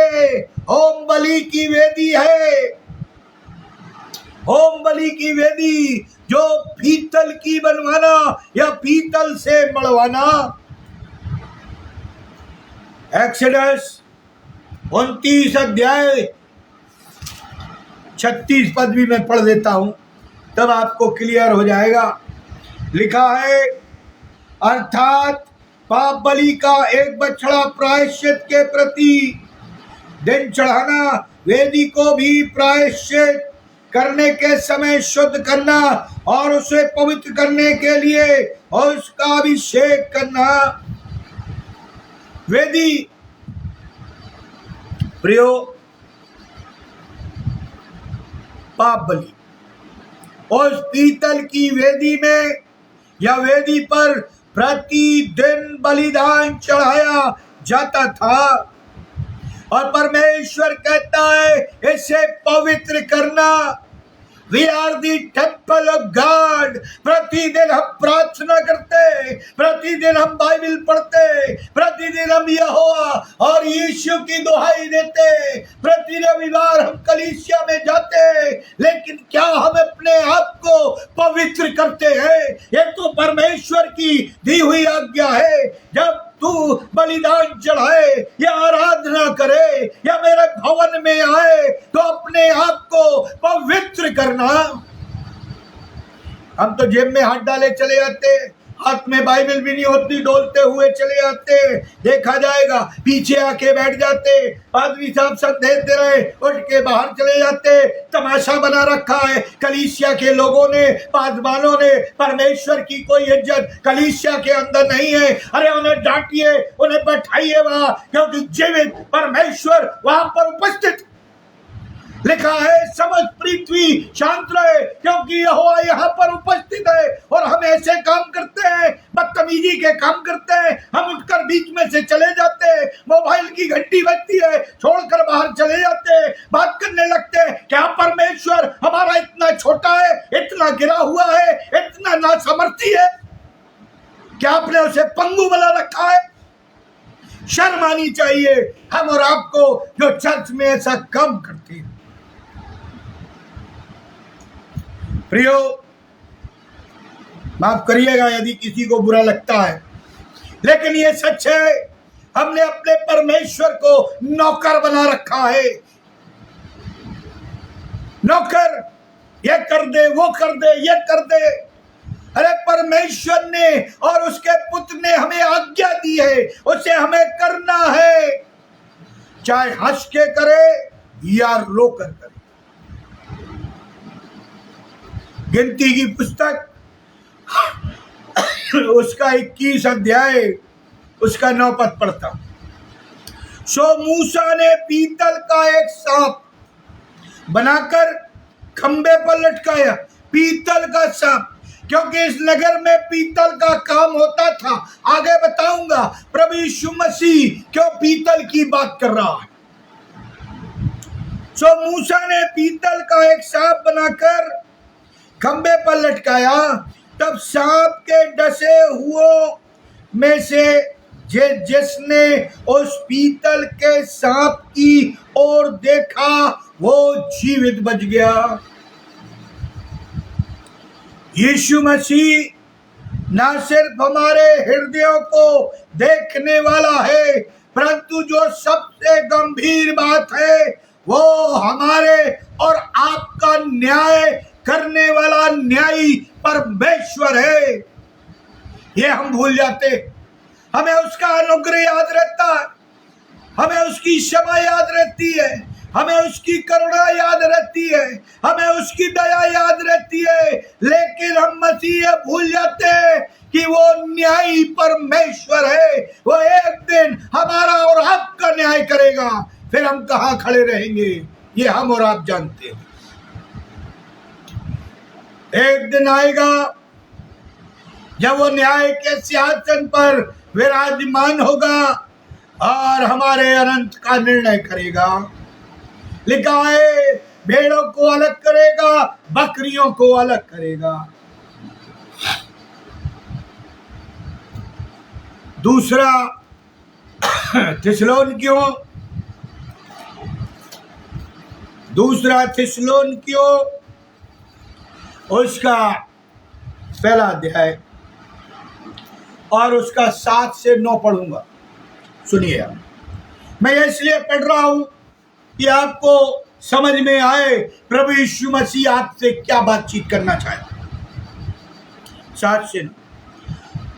होम बलि की वेदी है। होम बलि की वेदी जो पीतल की बनवाना या पीतल से मढ़वाना। एक्सोडस 29 अध्याय 36 पद भी मैं पढ़ देता हूं, तब आपको क्लियर हो जाएगा। लिखा है, अर्थात पाप बलि का एक बछड़ा प्रायश्चित के प्रति दिन चढ़ाना, वेदी को भी प्रायश्चित करने के समय शुद्ध करना और उसे पवित्र करने के लिए और उसका अभिषेक करना। वेदी प्रियो, पाप बलि उस पीतल की वेदी में या वेदी पर प्रतिदिन बलिदान चढ़ाया जाता था, और परमेश्वर कहता है इसे पवित्र करना। We are the temple of God। प्रतिदिन हम प्रार्थना करते, प्रतिदिन हम बाइबल पढ़ते, प्रतिदिन हम यहोवा और यीशु की दुहाई देते, प्रति रविवार हम कलीसिया में जाते, लेकिन क्या हम अपने आप को पवित्र करते हैं? ये तो परमेश्वर की दी हुई आज्ञा है। जब तू बलिदान चढ़ाए या आराधना करे या मेरे भवन में आए तो अपने आप को पवित्र करना। हम तो जेब में हाथ डाले चले जाते, हाथ में बाइबल भी नहीं होती, डोलते हुए चले जाते, देखा जाएगा, पीछे आके बैठ जाते, पादरी साहब संदेश दे रहे, उठ के बाहर चले जाते। तमाशा बना रखा है कलीसिया के लोगों ने, पादवानों ने। परमेश्वर की कोई इज्जत कलीसिया के अंदर नहीं है। अरे उन्हें डांटिए, उन्हें बैठाइए वहां, क्योंकि जीवित परमेश्वर वहां पर उपस्थित। लिखा है, समझ पृथ्वी शांत रहे क्योंकि यहोवा यहाँ पर उपस्थित है। और हम ऐसे काम करते हैं, बदतमीजी के काम करते हैं, हम उठकर बीच में से चले जाते हैं, मोबाइल की घंटी बजती है, छोड़कर बाहर चले जाते हैं, बात करने लगते हैं। क्या परमेश्वर हमारा इतना छोटा है, इतना गिरा हुआ है, इतना नासमर्थी है? क्या आपने उसे पंगु बना रखा है? शर्म आनी चाहिए हम और आपको जो चर्च में ऐसा काम करते हैं। प्रियो, माफ करिएगा यदि किसी को बुरा लगता है, लेकिन ये सच है। हमने अपने परमेश्वर को नौकर बना रखा है। नौकर, ये कर दे, वो कर दे, ये कर दे। अरे परमेश्वर ने और उसके पुत्र ने हमें आज्ञा दी है, उसे हमें करना है, चाहे हंस के करे या रोकर करे। गिनती की पुस्तक उसका 21 अध्याय उसका 9 पद पढ़ता हूं। सो मूसा ने पीतल का एक सांप बनाकर खंबे पर लटकाया। पीतल का सांप, क्योंकि इस नगर में पीतल का काम होता था। आगे बताऊंगा प्रभु यीशु मसीह क्यों पीतल की बात कर रहा है। सो मूसा ने पीतल का एक सांप बनाकर खंबे पर लटकाया। तब सांप के डसे हुओं में से जिसने उस पीतल के सांप की ओर देखा वो जीवित बच गया। यीशु मसीह न सिर्फ हमारे हृदयों को देखने वाला है, परंतु जो सबसे गंभीर बात है वो हमारे और आपका न्याय करने वाला न्यायी परमेश्वर है। ये हम भूल जाते, हमें उसका अनुग्रह याद रहता है, हमें उसकी क्षमा याद रहती है, हमें उसकी करुणा याद रहती है, हमें उसकी दया याद रहती है, लेकिन हम मसीह भूल जाते हैं कि वो न्यायी परमेश्वर है। वो एक दिन हमारा और आपका न्याय करेगा, फिर हम कहाँ खड़े रहेंगे ये हम और आप जानते हैं। एक दिन आएगा जब वो न्याय के सिंहासन पर विराजमान होगा और हमारे अनंत का निर्णय करेगा। लिखा है भेड़ों को अलग करेगा, बकरियों को अलग करेगा। दूसरा थिस्सलुनीकियों उसका पहला अध्याय और उसका 7 से 9 पढ़ूंगा। सुनिए, मैं इसलिए पढ़ रहा हूं कि आपको समझ में आए प्रभु यीशु मसीह आपसे क्या बातचीत करना चाहते। 7 से 9।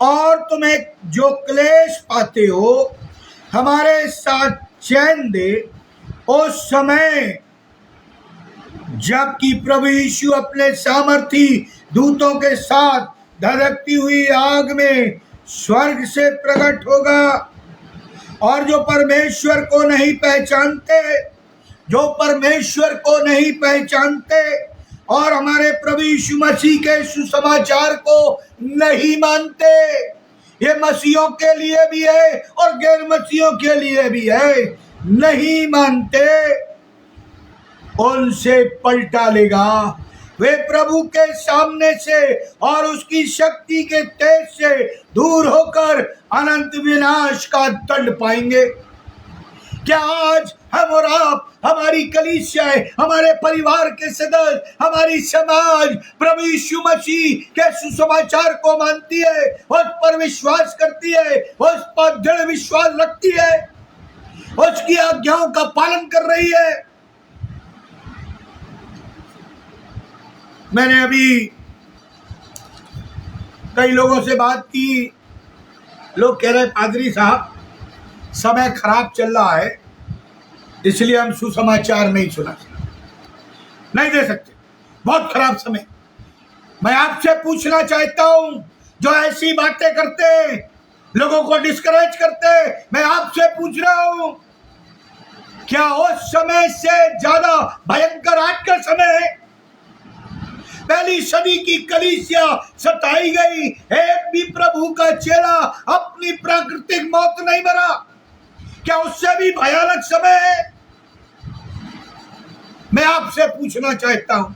और तुम्हें जो क्लेश पाते हो हमारे साथ चैन दे उस समय जबकि प्रभु यीशु अपने सामर्थी दूतों के साथ धधकती हुई आग में स्वर्ग से प्रकट होगा। और जो परमेश्वर को नहीं पहचानते और हमारे प्रभु यीशु मसीह के सुसमाचार को नहीं मानते, ये मसीहों के लिए भी है और गैर मसीहों के लिए भी है, नहीं मानते उनसे पलटा लेगा। वे प्रभु के सामने से और उसकी शक्ति के तेज से दूर होकर अनंत विनाश का दंड पाएंगे। क्या आज हम और आप, हमारी कलीसियाएं, हमारे परिवार के सदस्य, हमारी समाज प्रभु यीशु मसीह के सुसमाचार को मानती है, उस पर विश्वास करती है, उस पर दृढ़ विश्वास रखती है, उसकी आज्ञाओं का पालन कर रही है? मैंने अभी कई लोगों से बात की, लोग कह रहे पादरी साहब समय खराब चल रहा है इसलिए हम सुसमाचार नहीं नहीं दे सकते, बहुत खराब समय। मैं आपसे पूछना चाहता हूं, जो ऐसी बातें करते लोगों को डिस्करेज करते, मैं आपसे पूछ रहा हूं, क्या उस समय से ज्यादा भयंकर आज का समय है? पहली सदी की कलीसिया सताई गई, एक भी प्रभु का चेला अपनी प्राकृतिक मौत नहीं मरा। क्या उससे भी भयानक समय है? मैं आपसे पूछना चाहता हूं,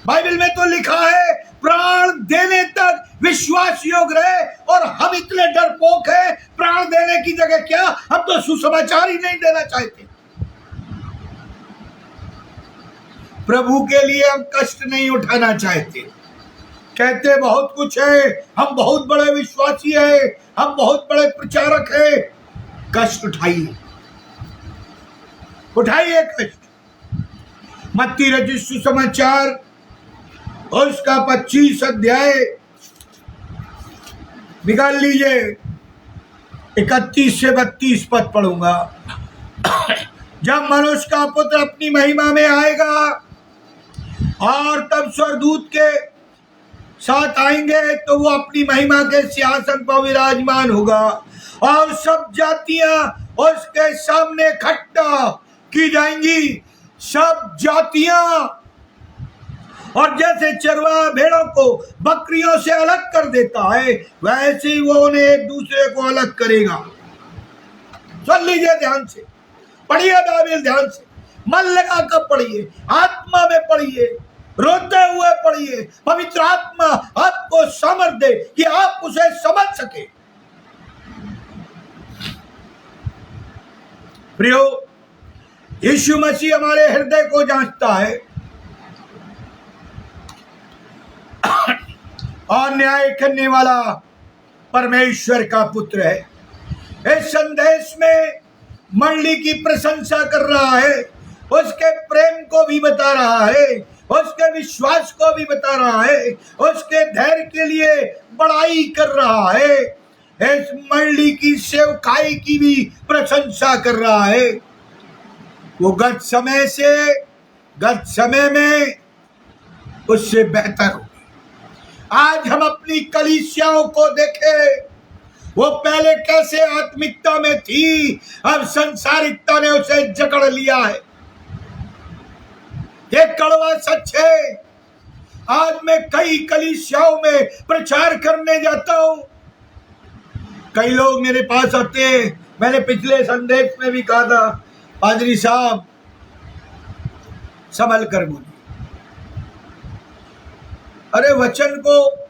बाइबल में तो लिखा है प्राण देने तक विश्वास योग्य रहे, और हम इतने डरपोक हैं, प्राण देने की जगह क्या हम तो सुसमाचार ही नहीं देना चाहते। प्रभु के लिए हम कष्ट नहीं उठाना चाहते, कहते बहुत कुछ है, हम बहुत बड़े विश्वासी है, हम बहुत बड़े प्रचारक है। कष्ट उठाइए कष्ट। मत्ती रचित सुसमाचार उसका 25 अध्याय निकाल लीजिए, 31 से 32 पद पढ़ूंगा। जब मनुष्य का पुत्र अपनी महिमा में आएगा और तब स्वर्गदूत के साथ आएंगे तो वो अपनी महिमा के सिंहासन पर विराजमान होगा और सब जातियां उसके सामने इकट्ठा की जाएंगी। सब जातियां, और जैसे चरवाहा भेड़ों को बकरियों से अलग कर देता है वैसे ही वो उन्हें एक दूसरे को अलग करेगा। सुन लीजिए ध्यान से, पढ़िए बाइबल ध्यान से। मन लगा कर पढ़िए, आत्मा में पढ़िए, रोते हुए पढ़िए। पवित्र आत्मा आपको समझ दे कि आप उसे समझ सके। प्रियो, यीशु मसीह हमारे हृदय को जांचता है और न्याय करने वाला परमेश्वर का पुत्र है। इस संदेश में मंडली की प्रशंसा कर रहा है, उसके प्रेम को भी बता रहा है, उसके विश्वास को भी बता रहा है, उसके धैर्य के लिए बड़ाई कर रहा है, इस मंडली की सेवकाई की भी प्रशंसा कर रहा है। वो गत समय में उससे बेहतर हो। आज हम अपनी कलीसियाओं को देखें, वो पहले कैसे आत्मिकता में थी, अब संसारिकता ने उसे जकड़ लिया है। ये कड़वा सच है। आज मैं कई कलीसियाओं में प्रचार करने जाता हूं, कई लोग मेरे पास आते हैं। मैंने पिछले संदेश में भी कहा था, पादरी साहब संभल कर बोलिए। अरे वचन को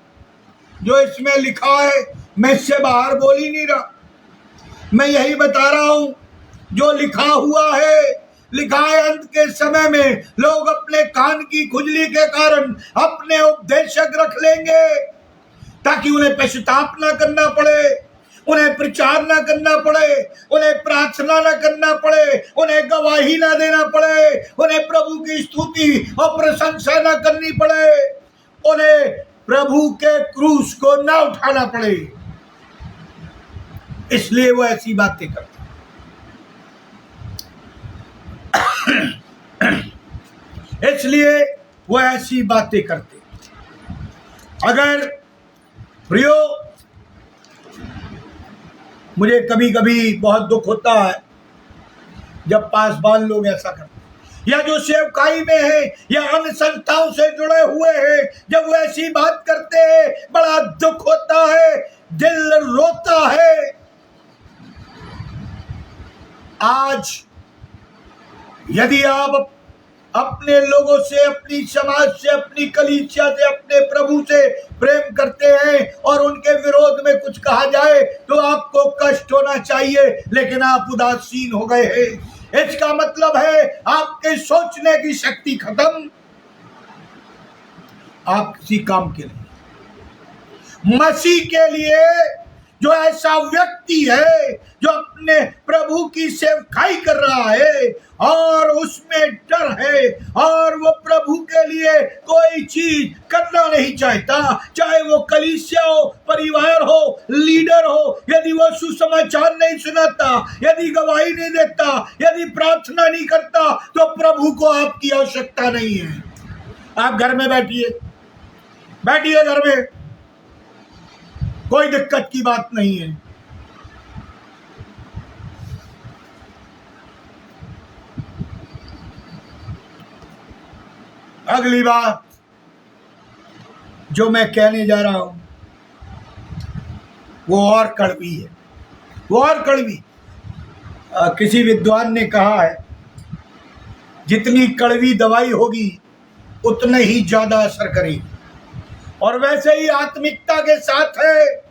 जो इसमें लिखा है मैं इससे बाहर बोल ही नहीं रहा, मैं यही बता रहा हूं जो लिखा हुआ है। लिखा है अंत के समय में लोग अपने कान की खुजली के कारण अपने उपदेशक रख लेंगे, ताकि उन्हें पश्चाताप ना करना पड़े, उन्हें प्रचार ना करना पड़े, उन्हें प्रार्थना ना करना पड़े, उन्हें गवाही ना देना पड़े, उन्हें प्रभु की स्तुति और प्रशंसा ना करनी पड़े, उन्हें प्रभु के क्रूस को ना उठाना पड़े। इसलिए वो ऐसी बातें करते। इसलिए वो ऐसी बातें करते। अगर प्रियो, मुझे कभी कभी बहुत दुख होता है जब पासवान लोग ऐसा करते, या जो सेवकाई में है या अन्य संस्थाओं से जुड़े हुए हैं, जब वो ऐसी बात करते हैं बड़ा दुख होता है, दिल रोता है। आज यदि आप अपने लोगों से, अपनी समाज से, अपनी कलीसिया से, अपने प्रभु से प्रेम करते हैं और उनके विरोध में कुछ कहा जाए तो आपको कष्ट होना चाहिए, लेकिन आप उदासीन हो गए हैं। इसका मतलब है आपके सोचने की शक्ति खत्म। आप किसी काम के लिए, मसीह के लिए जो ऐसा व्यक्ति है जो अपने प्रभु की सेवकाई कर रहा है और उसमें डर है और वो प्रभु के लिए कोई चीज करना नहीं चाहता, चाहे वो कलीसिया हो, परिवार हो, लीडर हो, यदि वो सुसमाचार नहीं सुनाता, यदि गवाही नहीं देता, यदि प्रार्थना नहीं करता, तो प्रभु को आपकी आवश्यकता नहीं है। आप घर में बैठिए घर में, कोई दिक्कत की बात नहीं है। अगली बात जो मैं कहने जा रहा हूं वो और कड़वी है, वो और कड़वी। किसी विद्वान ने कहा है, जितनी कड़वी दवाई होगी उतने ही ज्यादा असर करेगी। और वैसे ही आत्मिकता के साथ है,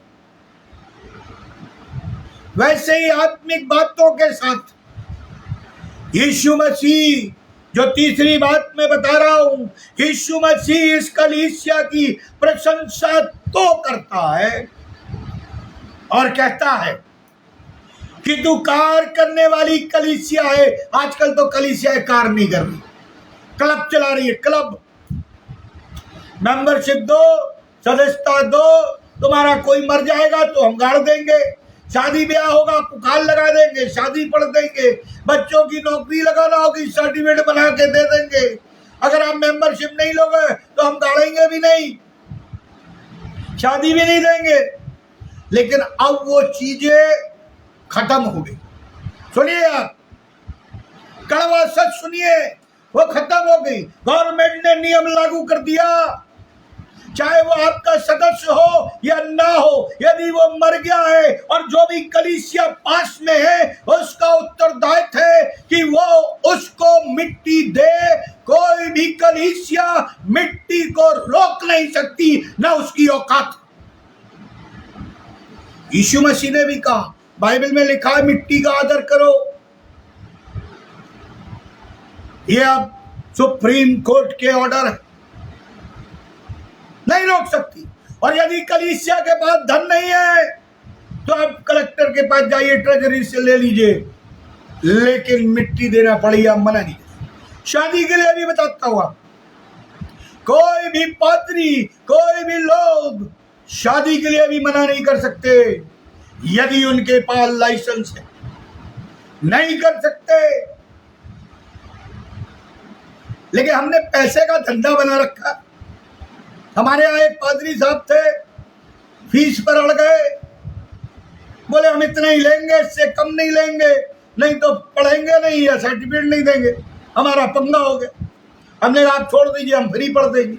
वैसे ही आत्मिक बातों के साथ। यीशु मसीह, जो तीसरी बात मैं बता रहा हूं, यीशु मसीह इस कलीसिया की प्रशंसा तो करता है और कहता है कि तू कार करने वाली कलीसिया है। आजकल तो कलीसिया कार नहीं कर रही, क्लब चला रही है। क्लब मेंबरशिप दो, सदस्यता दो, तुम्हारा कोई मर जाएगा तो हम गाड़ देंगे, शादी ब्याह होगा पुकार लगा देंगे, शादी पढ़ देंगे, बच्चों की नौकरी लगाना होगी सर्टिफिकेट बना के दे देंगे। अगर आप मेंबरशिप नहीं लोगे तो हम गाड़ेंगे भी नहीं, शादी भी नहीं देंगे। लेकिन अब वो चीजें खत्म हो गई। सुनिए आप, कड़वा सच सुनिए, वो खत्म हो गई। गवर्नमेंट ने नियम लागू कर दिया, चाहे वो आपका सदस्य हो या ना हो, यदि वो मर गया है और जो भी कलीसिया पास में है उसका उत्तरदायित्व है कि वो उसको मिट्टी दे। कोई भी कलीसिया मिट्टी को रोक नहीं सकती, ना उसकी औकात। यीशु मसीह ने भी कहा, बाइबल में लिखा है मिट्टी का आदर करो। ये अब सुप्रीम कोर्ट के ऑर्डर है, नहीं रोक सकती। और यदि कलीसिया के पास धन नहीं है तो आप कलेक्टर के पास जाइए, ट्रेजरी से ले लीजिए, लेकिन मिट्टी देना पड़ेगा, मना नहीं। शादी के लिए भी बताता हुआ, कोई भी पादरी, कोई भी लोग शादी के लिए भी मना नहीं कर सकते यदि उनके पास लाइसेंस है, नहीं कर सकते। लेकिन हमने पैसे का धंधा बना रखा। हमारे यहाँ एक पादरी साहब थे, फीस पर अड़ गए, बोले हम इतना ही लेंगे, इससे कम नहीं लेंगे, नहीं तो पढ़ेंगे नहीं या सर्टिफिकेट नहीं देंगे। हमारा पंगा हो गया। हमने कहा आप छोड़ दीजिए, हम फ्री पढ़ देंगे।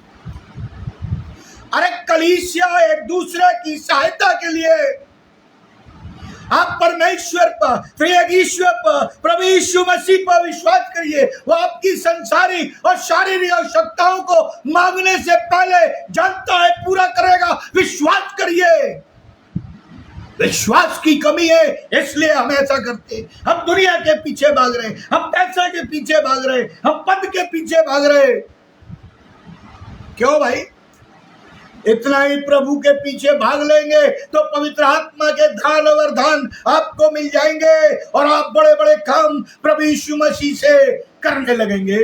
अरे कलीसिया एक दूसरे की सहायता के लिए, आप परमेश्वर पर, त्रिएक ईश्वर पर, प्रभु यीशु मसीह पर विश्वास करिए। वो आपकी संसारिक और शारीरिक आवश्यकताओं को मांगने से पहले जानता है, पूरा करेगा। विश्वास करिए। विश्वास की कमी है, इसलिए हम ऐसा करते हैं। हम दुनिया के पीछे भाग रहे हैं, हम पैसे के पीछे भाग रहे हैं, हम पद के पीछे भाग रहे हैं। क्यों भाई? इतना ही प्रभु के पीछे भाग लेंगे तो पवित्र आत्मा के दान और वरदान आपको मिल जाएंगे और आप बड़े बड़े काम प्रभु यीशु मसीह से करने लगेंगे।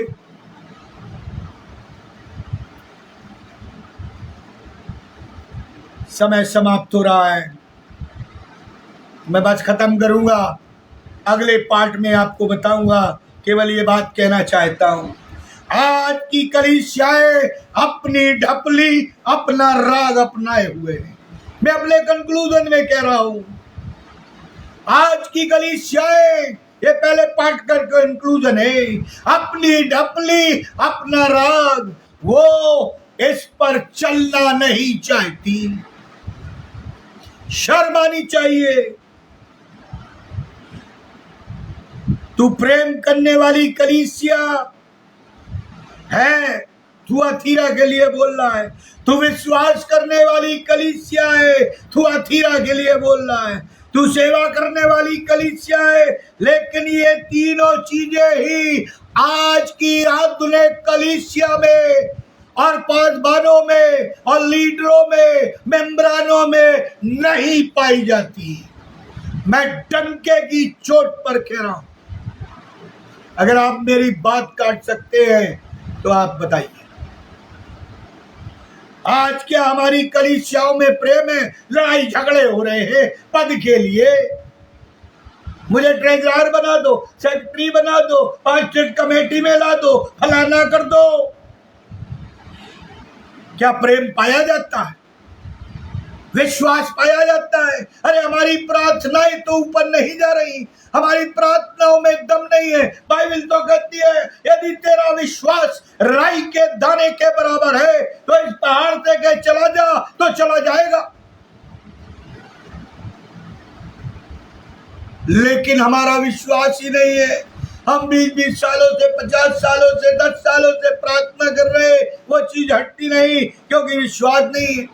समय समाप्त हो रहा है, मैं बस खत्म करूंगा। अगले पार्ट में आपको बताऊंगा, केवल ये बात कहना चाहता हूं, आज की कलीसियाएं अपनी ढपली, अपना राग अपनाए हुए हैं। मैं अपने कंक्लूजन में कह रहा हूं, आज की कलीसियाएं, ये पहले पार्ट का कंक्लूजन है, अपनी ढपली, अपना राग, वो इस पर चलना नहीं चाहती। शर्म आनी चाहिए। तू प्रेम करने वाली कलीसिया है, थुआतीरा के लिए बोल रहा है। तू विश्वास करने वाली कलीसिया है, थुआतीरा के लिए बोल रहा है। तू सेवा करने वाली कलीसिया है। लेकिन ये तीनों चीजें ही आज की आधुनिक कलीसिया में और पासवानों में और लीडरों में, मेंबरानों में नहीं पाई जाती। मैं डंके की चोट पर कह रहा हूं। अगर आप मेरी बात काट सकते हैं तो आप बताइए। आज क्या हमारी कलीसियाओं में प्रेम है? लड़ाई झगड़े हो रहे हैं पद के लिए। मुझे ट्रेजरर बना दो, सेक्रेटरी बना दो, पास्टेट कमेटी में ला दो, फलाना कर दो। क्या प्रेम पाया जाता है? विश्वास पाया जाता है? अरे हमारी प्रार्थनाएं तो ऊपर नहीं जा रही, हमारी प्रार्थनाओं में दम नहीं है। बाइबल तो कहती है यदि तेरा विश्वास राई के दाने के बराबर है तो इस पहाड़ से के चला जा तो चला जाएगा। लेकिन हमारा विश्वास ही नहीं है। हम 20-20 सालों से, 50 सालों से, 10 सालों से प्रार्थना कर रहे हैं, वो चीज हटती नहीं क्योंकि विश्वास नहीं है।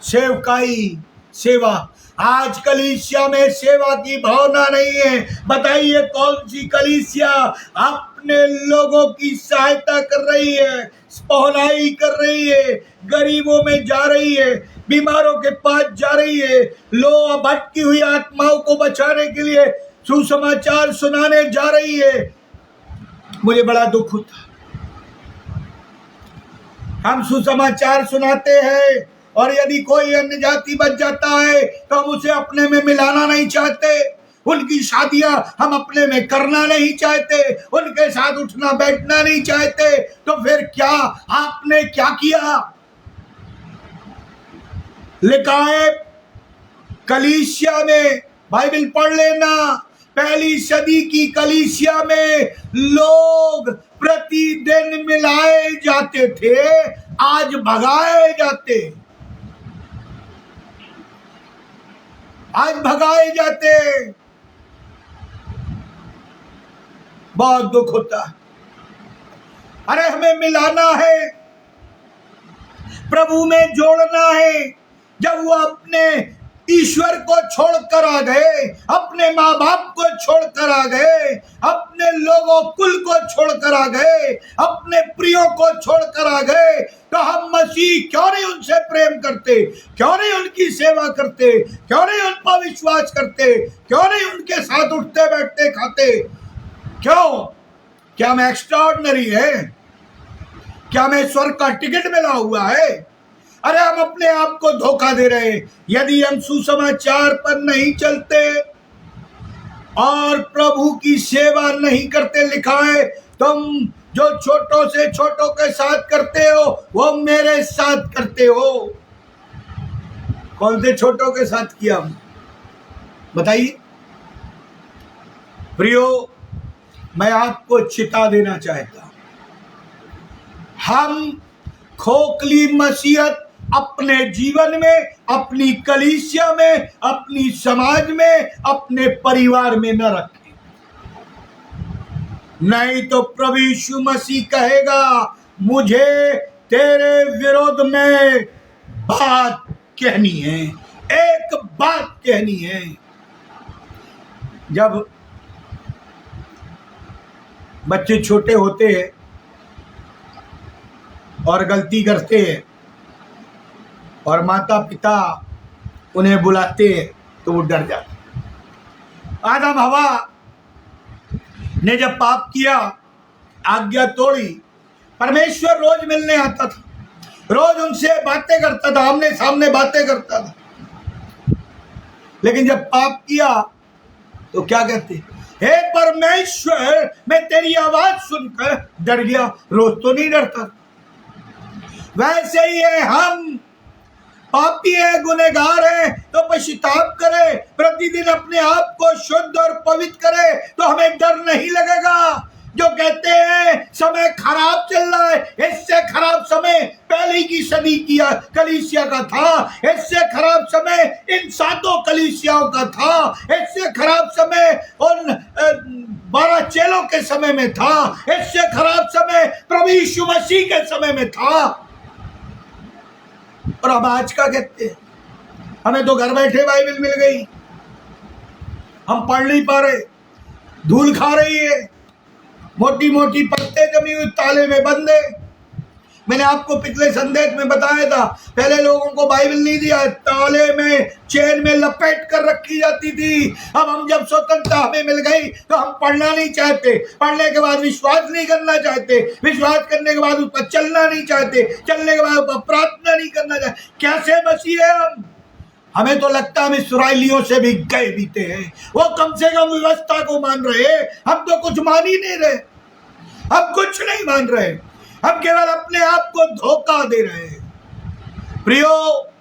सेवकाई, सेवा, आज कलीसिया में सेवा की भावना नहीं है। बताइए कौन सी कलीसिया अपने लोगों की सहायता कर रही है, पहुनाई कर रही है, गरीबों में जा रही है, बीमारों के पास जा रही है, लोग भटकी हुई आत्माओं को बचाने के लिए सुसमाचार सुनाने जा रही है। मुझे बड़ा दुख होता। हम सुसमाचार सुनाते हैं और यदि कोई अन्य जाति बच जाता है तो हम उसे अपने में मिलाना नहीं चाहते। उनकी शादियां हम अपने में करना नहीं चाहते, उनके साथ उठना बैठना नहीं चाहते। तो फिर क्या आपने क्या किया? लिखा है कलीसिया में, बाइबल पढ़ लेना, पहली सदी की कलीसिया में लोग प्रतिदिन मिलाए जाते थे, आज भगाए जाते, आज भगाए जाते। बहुत दुख होता है। अरे हमें मिलाना है, प्रभु में जोड़ना है। जब वो अपने ईश्वर को छोड़कर आ गए, अपने माँ बाप को छोड़कर आ गए, अपने लोगों कुल को छोड़कर आ गए, अपने प्रियों को छोड़कर आ गए, तो हम मसीह क्यों नहीं उनसे प्रेम करते, क्यों नहीं उनकी सेवा करते, क्यों नहीं उन पर विश्वास करते, क्यों नहीं उनके साथ उठते बैठते खाते? क्यों? क्या मैं एक्स्ट्राऑर्डिनरी है? क्या मैं स्वर्ग का टिकट मिला हुआ है? अरे हम अपने आप को धोखा दे रहे हैं। यदि हम सुसमाचार पर नहीं चलते और प्रभु की सेवा नहीं करते, लिखा है तुम जो छोटों से छोटों के साथ करते हो वो मेरे साथ करते हो। कौन से छोटों के साथ किया हम? बताइए प्रियो, मैं आपको चिता देना चाहता हूं। हम खोखली मसीहत अपने जीवन में, अपनी कलीसिया में, अपनी समाज में, अपने परिवार में न रखें। नहीं तो प्रभु यीशु मसीह कहेगा, मुझे तेरे विरोध में बात कहनी है, एक बात कहनी है। जब बच्चे छोटे होते हैं और गलती करते हैं और माता पिता उन्हें बुलाते हैं तो वो डर जाते। आदम हवा ने जब पाप किया, आज्ञा तोड़ी, परमेश्वर रोज मिलने आता था, रोज उनसे बातें करता था, आमने सामने बातें करता था। लेकिन जब पाप किया तो क्या कहते? हे परमेश्वर, मैं तेरी आवाज सुनकर डर गया। रोज तो नहीं डरता। वैसे ही है, हम पापी है, गुनहगार है, तो पश्चाताप करे, प्रतिदिन अपने आप को शुद्ध और पवित्र करे, तो हमें डर नहीं लगेगा। जो कहते हैं समय खराब चल रहा है, इससे खराब समय पहले की सदी की कलीसिया का था, इससे खराब समय इन 7 कलीसियाओं का था, इससे खराब समय उन 12 चेलों के समय में था, इससे खराब समय प्रभु यीशु मसीह के समय में था। और अब आज का कहते हैं, हमें तो घर बैठे बाइबल मिल गई, हम पढ़ नहीं पा रहे, धूल खा रही है, मोटी मोटी परतें जमी हुई, ताले में बंद है। मैंने आपको पिछले संदेश में बताया था, पहले लोगों को बाइबल नहीं दिया, ताले में चेन में लपेट कर रखी जाती थी। अब हम जब स्वतंत्रता हमें मिल गई तो हम पढ़ना नहीं चाहते, पढ़ने के बाद विश्वास नहीं करना चाहते, विश्वास करने के बाद उस पर चलना नहीं चाहते, चलने के बाद उस पर प्रार्थना नहीं करना चाहते। कैसे मसीह है हम? हमें तो लगता है हम इस्राएलियों से भी गए बीते हैं। वो कम से कम व्यवस्था को मान रहे, हम तो कुछ मान ही नहीं रहे, हम कुछ नहीं मान रहे, हम केवल अपने आप को धोखा दे रहे हैं। प्रियो,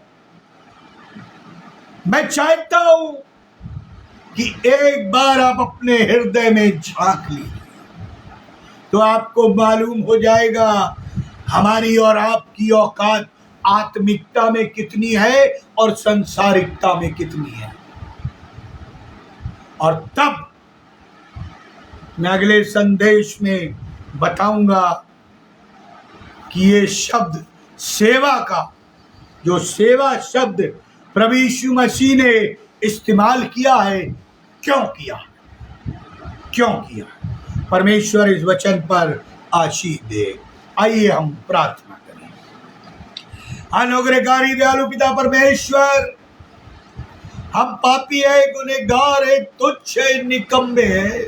मैं चाहता हूं कि एक बार आप अपने हृदय में झांक लीजिए, तो आपको मालूम हो जाएगा हमारी और आपकी औकात आत्मिकता में कितनी है और संसारिकता में कितनी है। और तब मैं अगले संदेश में बताऊंगा कि ये शब्द सेवा का, जो सेवा शब्द प्रभु यीशु मसीह ने इस्तेमाल किया है, क्यों किया, क्यों किया। परमेश्वर इस वचन पर आशीष दे। आइए हम प्रार्थना करें। अनुग्रहकारी दयालु पिता परमेश्वर, हम पापी है, गुनहगार है, तुच्छ है, निकम्मे है।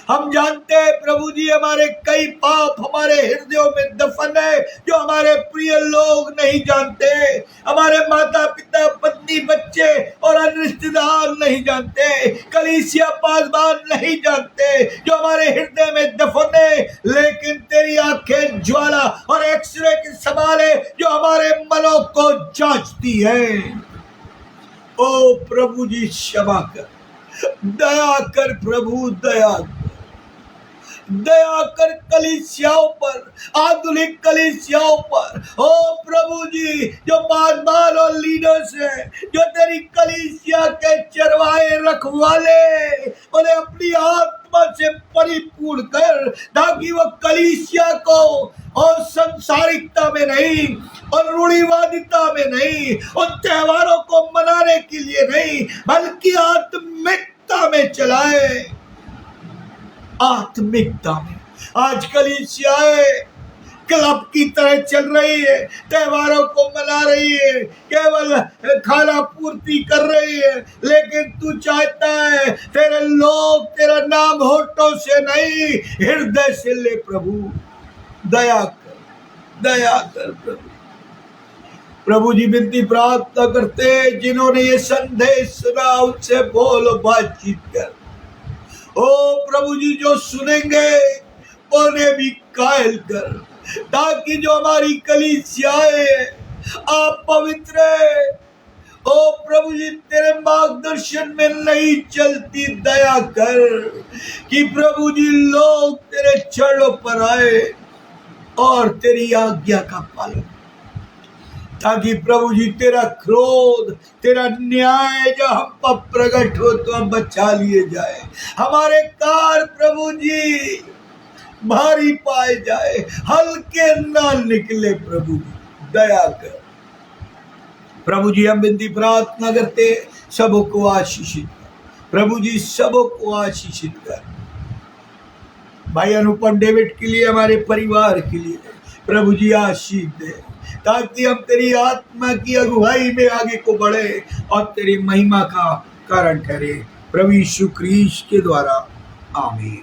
हम जानते हैं प्रभु जी, हमारे कई पाप हमारे हृदयों में दफन है जो हमारे प्रिय लोग नहीं जानते, हमारे माता पिता, पत्नी, बच्चे और अन्य रिश्तेदार नहीं जानते, कलीसिया पासवान नहीं जानते, जो हमारे हृदय में दफन है। लेकिन तेरी आंखें ज्वाला और एक्सरे के समान है जो हमारे मनों को जांचती है। ओ प्रभु जी, क्षमा कर, दया कर प्रभु, दया कर, दया कर कलीसियाओं पर, आधुनिक कलीसियाओं पर। ओ प्रभु जी, जो बादशाह और लीडर्स हैं, जो तेरी कलीसिया के चरवाहे रखवाले, उन्हें अपनी आत्मा से परिपूर्ण कर, ताकि वो कलीसिया को और संसारिकता में नहीं और रूढ़िवादिता में नहीं, उन त्योहारों को मनाने के लिए नहीं, बल्कि आत्मिकता में चलाए। आत्मिकता में आज कलीसियाएं क्लब की तरह चल रही है, त्योहारों को मना रही है, केवल खाना पूर्ति कर रही है। लेकिन तू चाहता है तेरे लोग तेरा नाम होठों से नहीं, हृदय से ले। प्रभु दया कर, दया कर प्रभु। प्रभु जी विनती प्रार्थना करते, जिन्होंने ये संदेश सुना उनसे बोलो, बातचीत कर। ओ प्रभु जी, जो सुनेंगे उन्हें भी कायल कर, ताकि जो हमारी कलीसियाएं आप पवित्र है। ओ प्रभु जी, तेरे मार्गदर्शन में नहीं चलती, दया कर कि प्रभु जी लोग तेरे चरणों पर आए और तेरी आज्ञा का पालन, ताकि प्रभु जी तेरा क्रोध, तेरा न्याय जो हम पर प्रकट हो तो हम बचा लिए जाए। हमारे कार प्रभु जी भारी पाए जाए, हल्के ना निकले। प्रभु जी दया कर। प्रभु जी हम विनती प्रार्थना करते, सबों को आशीषित कर। प्रभु जी सबों को आशीषित कर। भाई अनुपम डेविड के लिए, हमारे परिवार के लिए प्रभु जी आशीष दे, ताकि हम तेरी आत्मा की अगुवाई में आगे को बढ़े और तेरी महिमा का कारण करे। प्रभु यीशु क्रीस्त के द्वारा आमीन।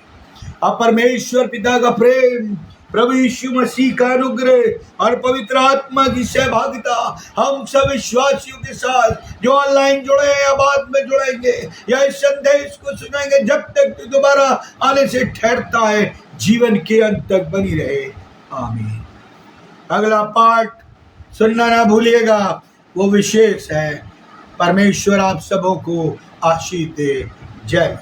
अब परमेश्वर पिता का प्रेम, प्रभु यीशु मसीह का अनुग्रह और पवित्र आत्मा की सहभागिता हम सब विश्वासियों के साथ जो ऑनलाइन जुड़े हैं या बाद में जुड़ेंगे या इस संदेश को सुनेंगे, जब तक तू दोबारा आने से ठहरता है, जीवन के अंत तक बनी रहे। आमीन। अगला पाठ सुनना ना भूलिएगा, वो विशेष है। परमेश्वर आप सबों को आशीष दे। जय।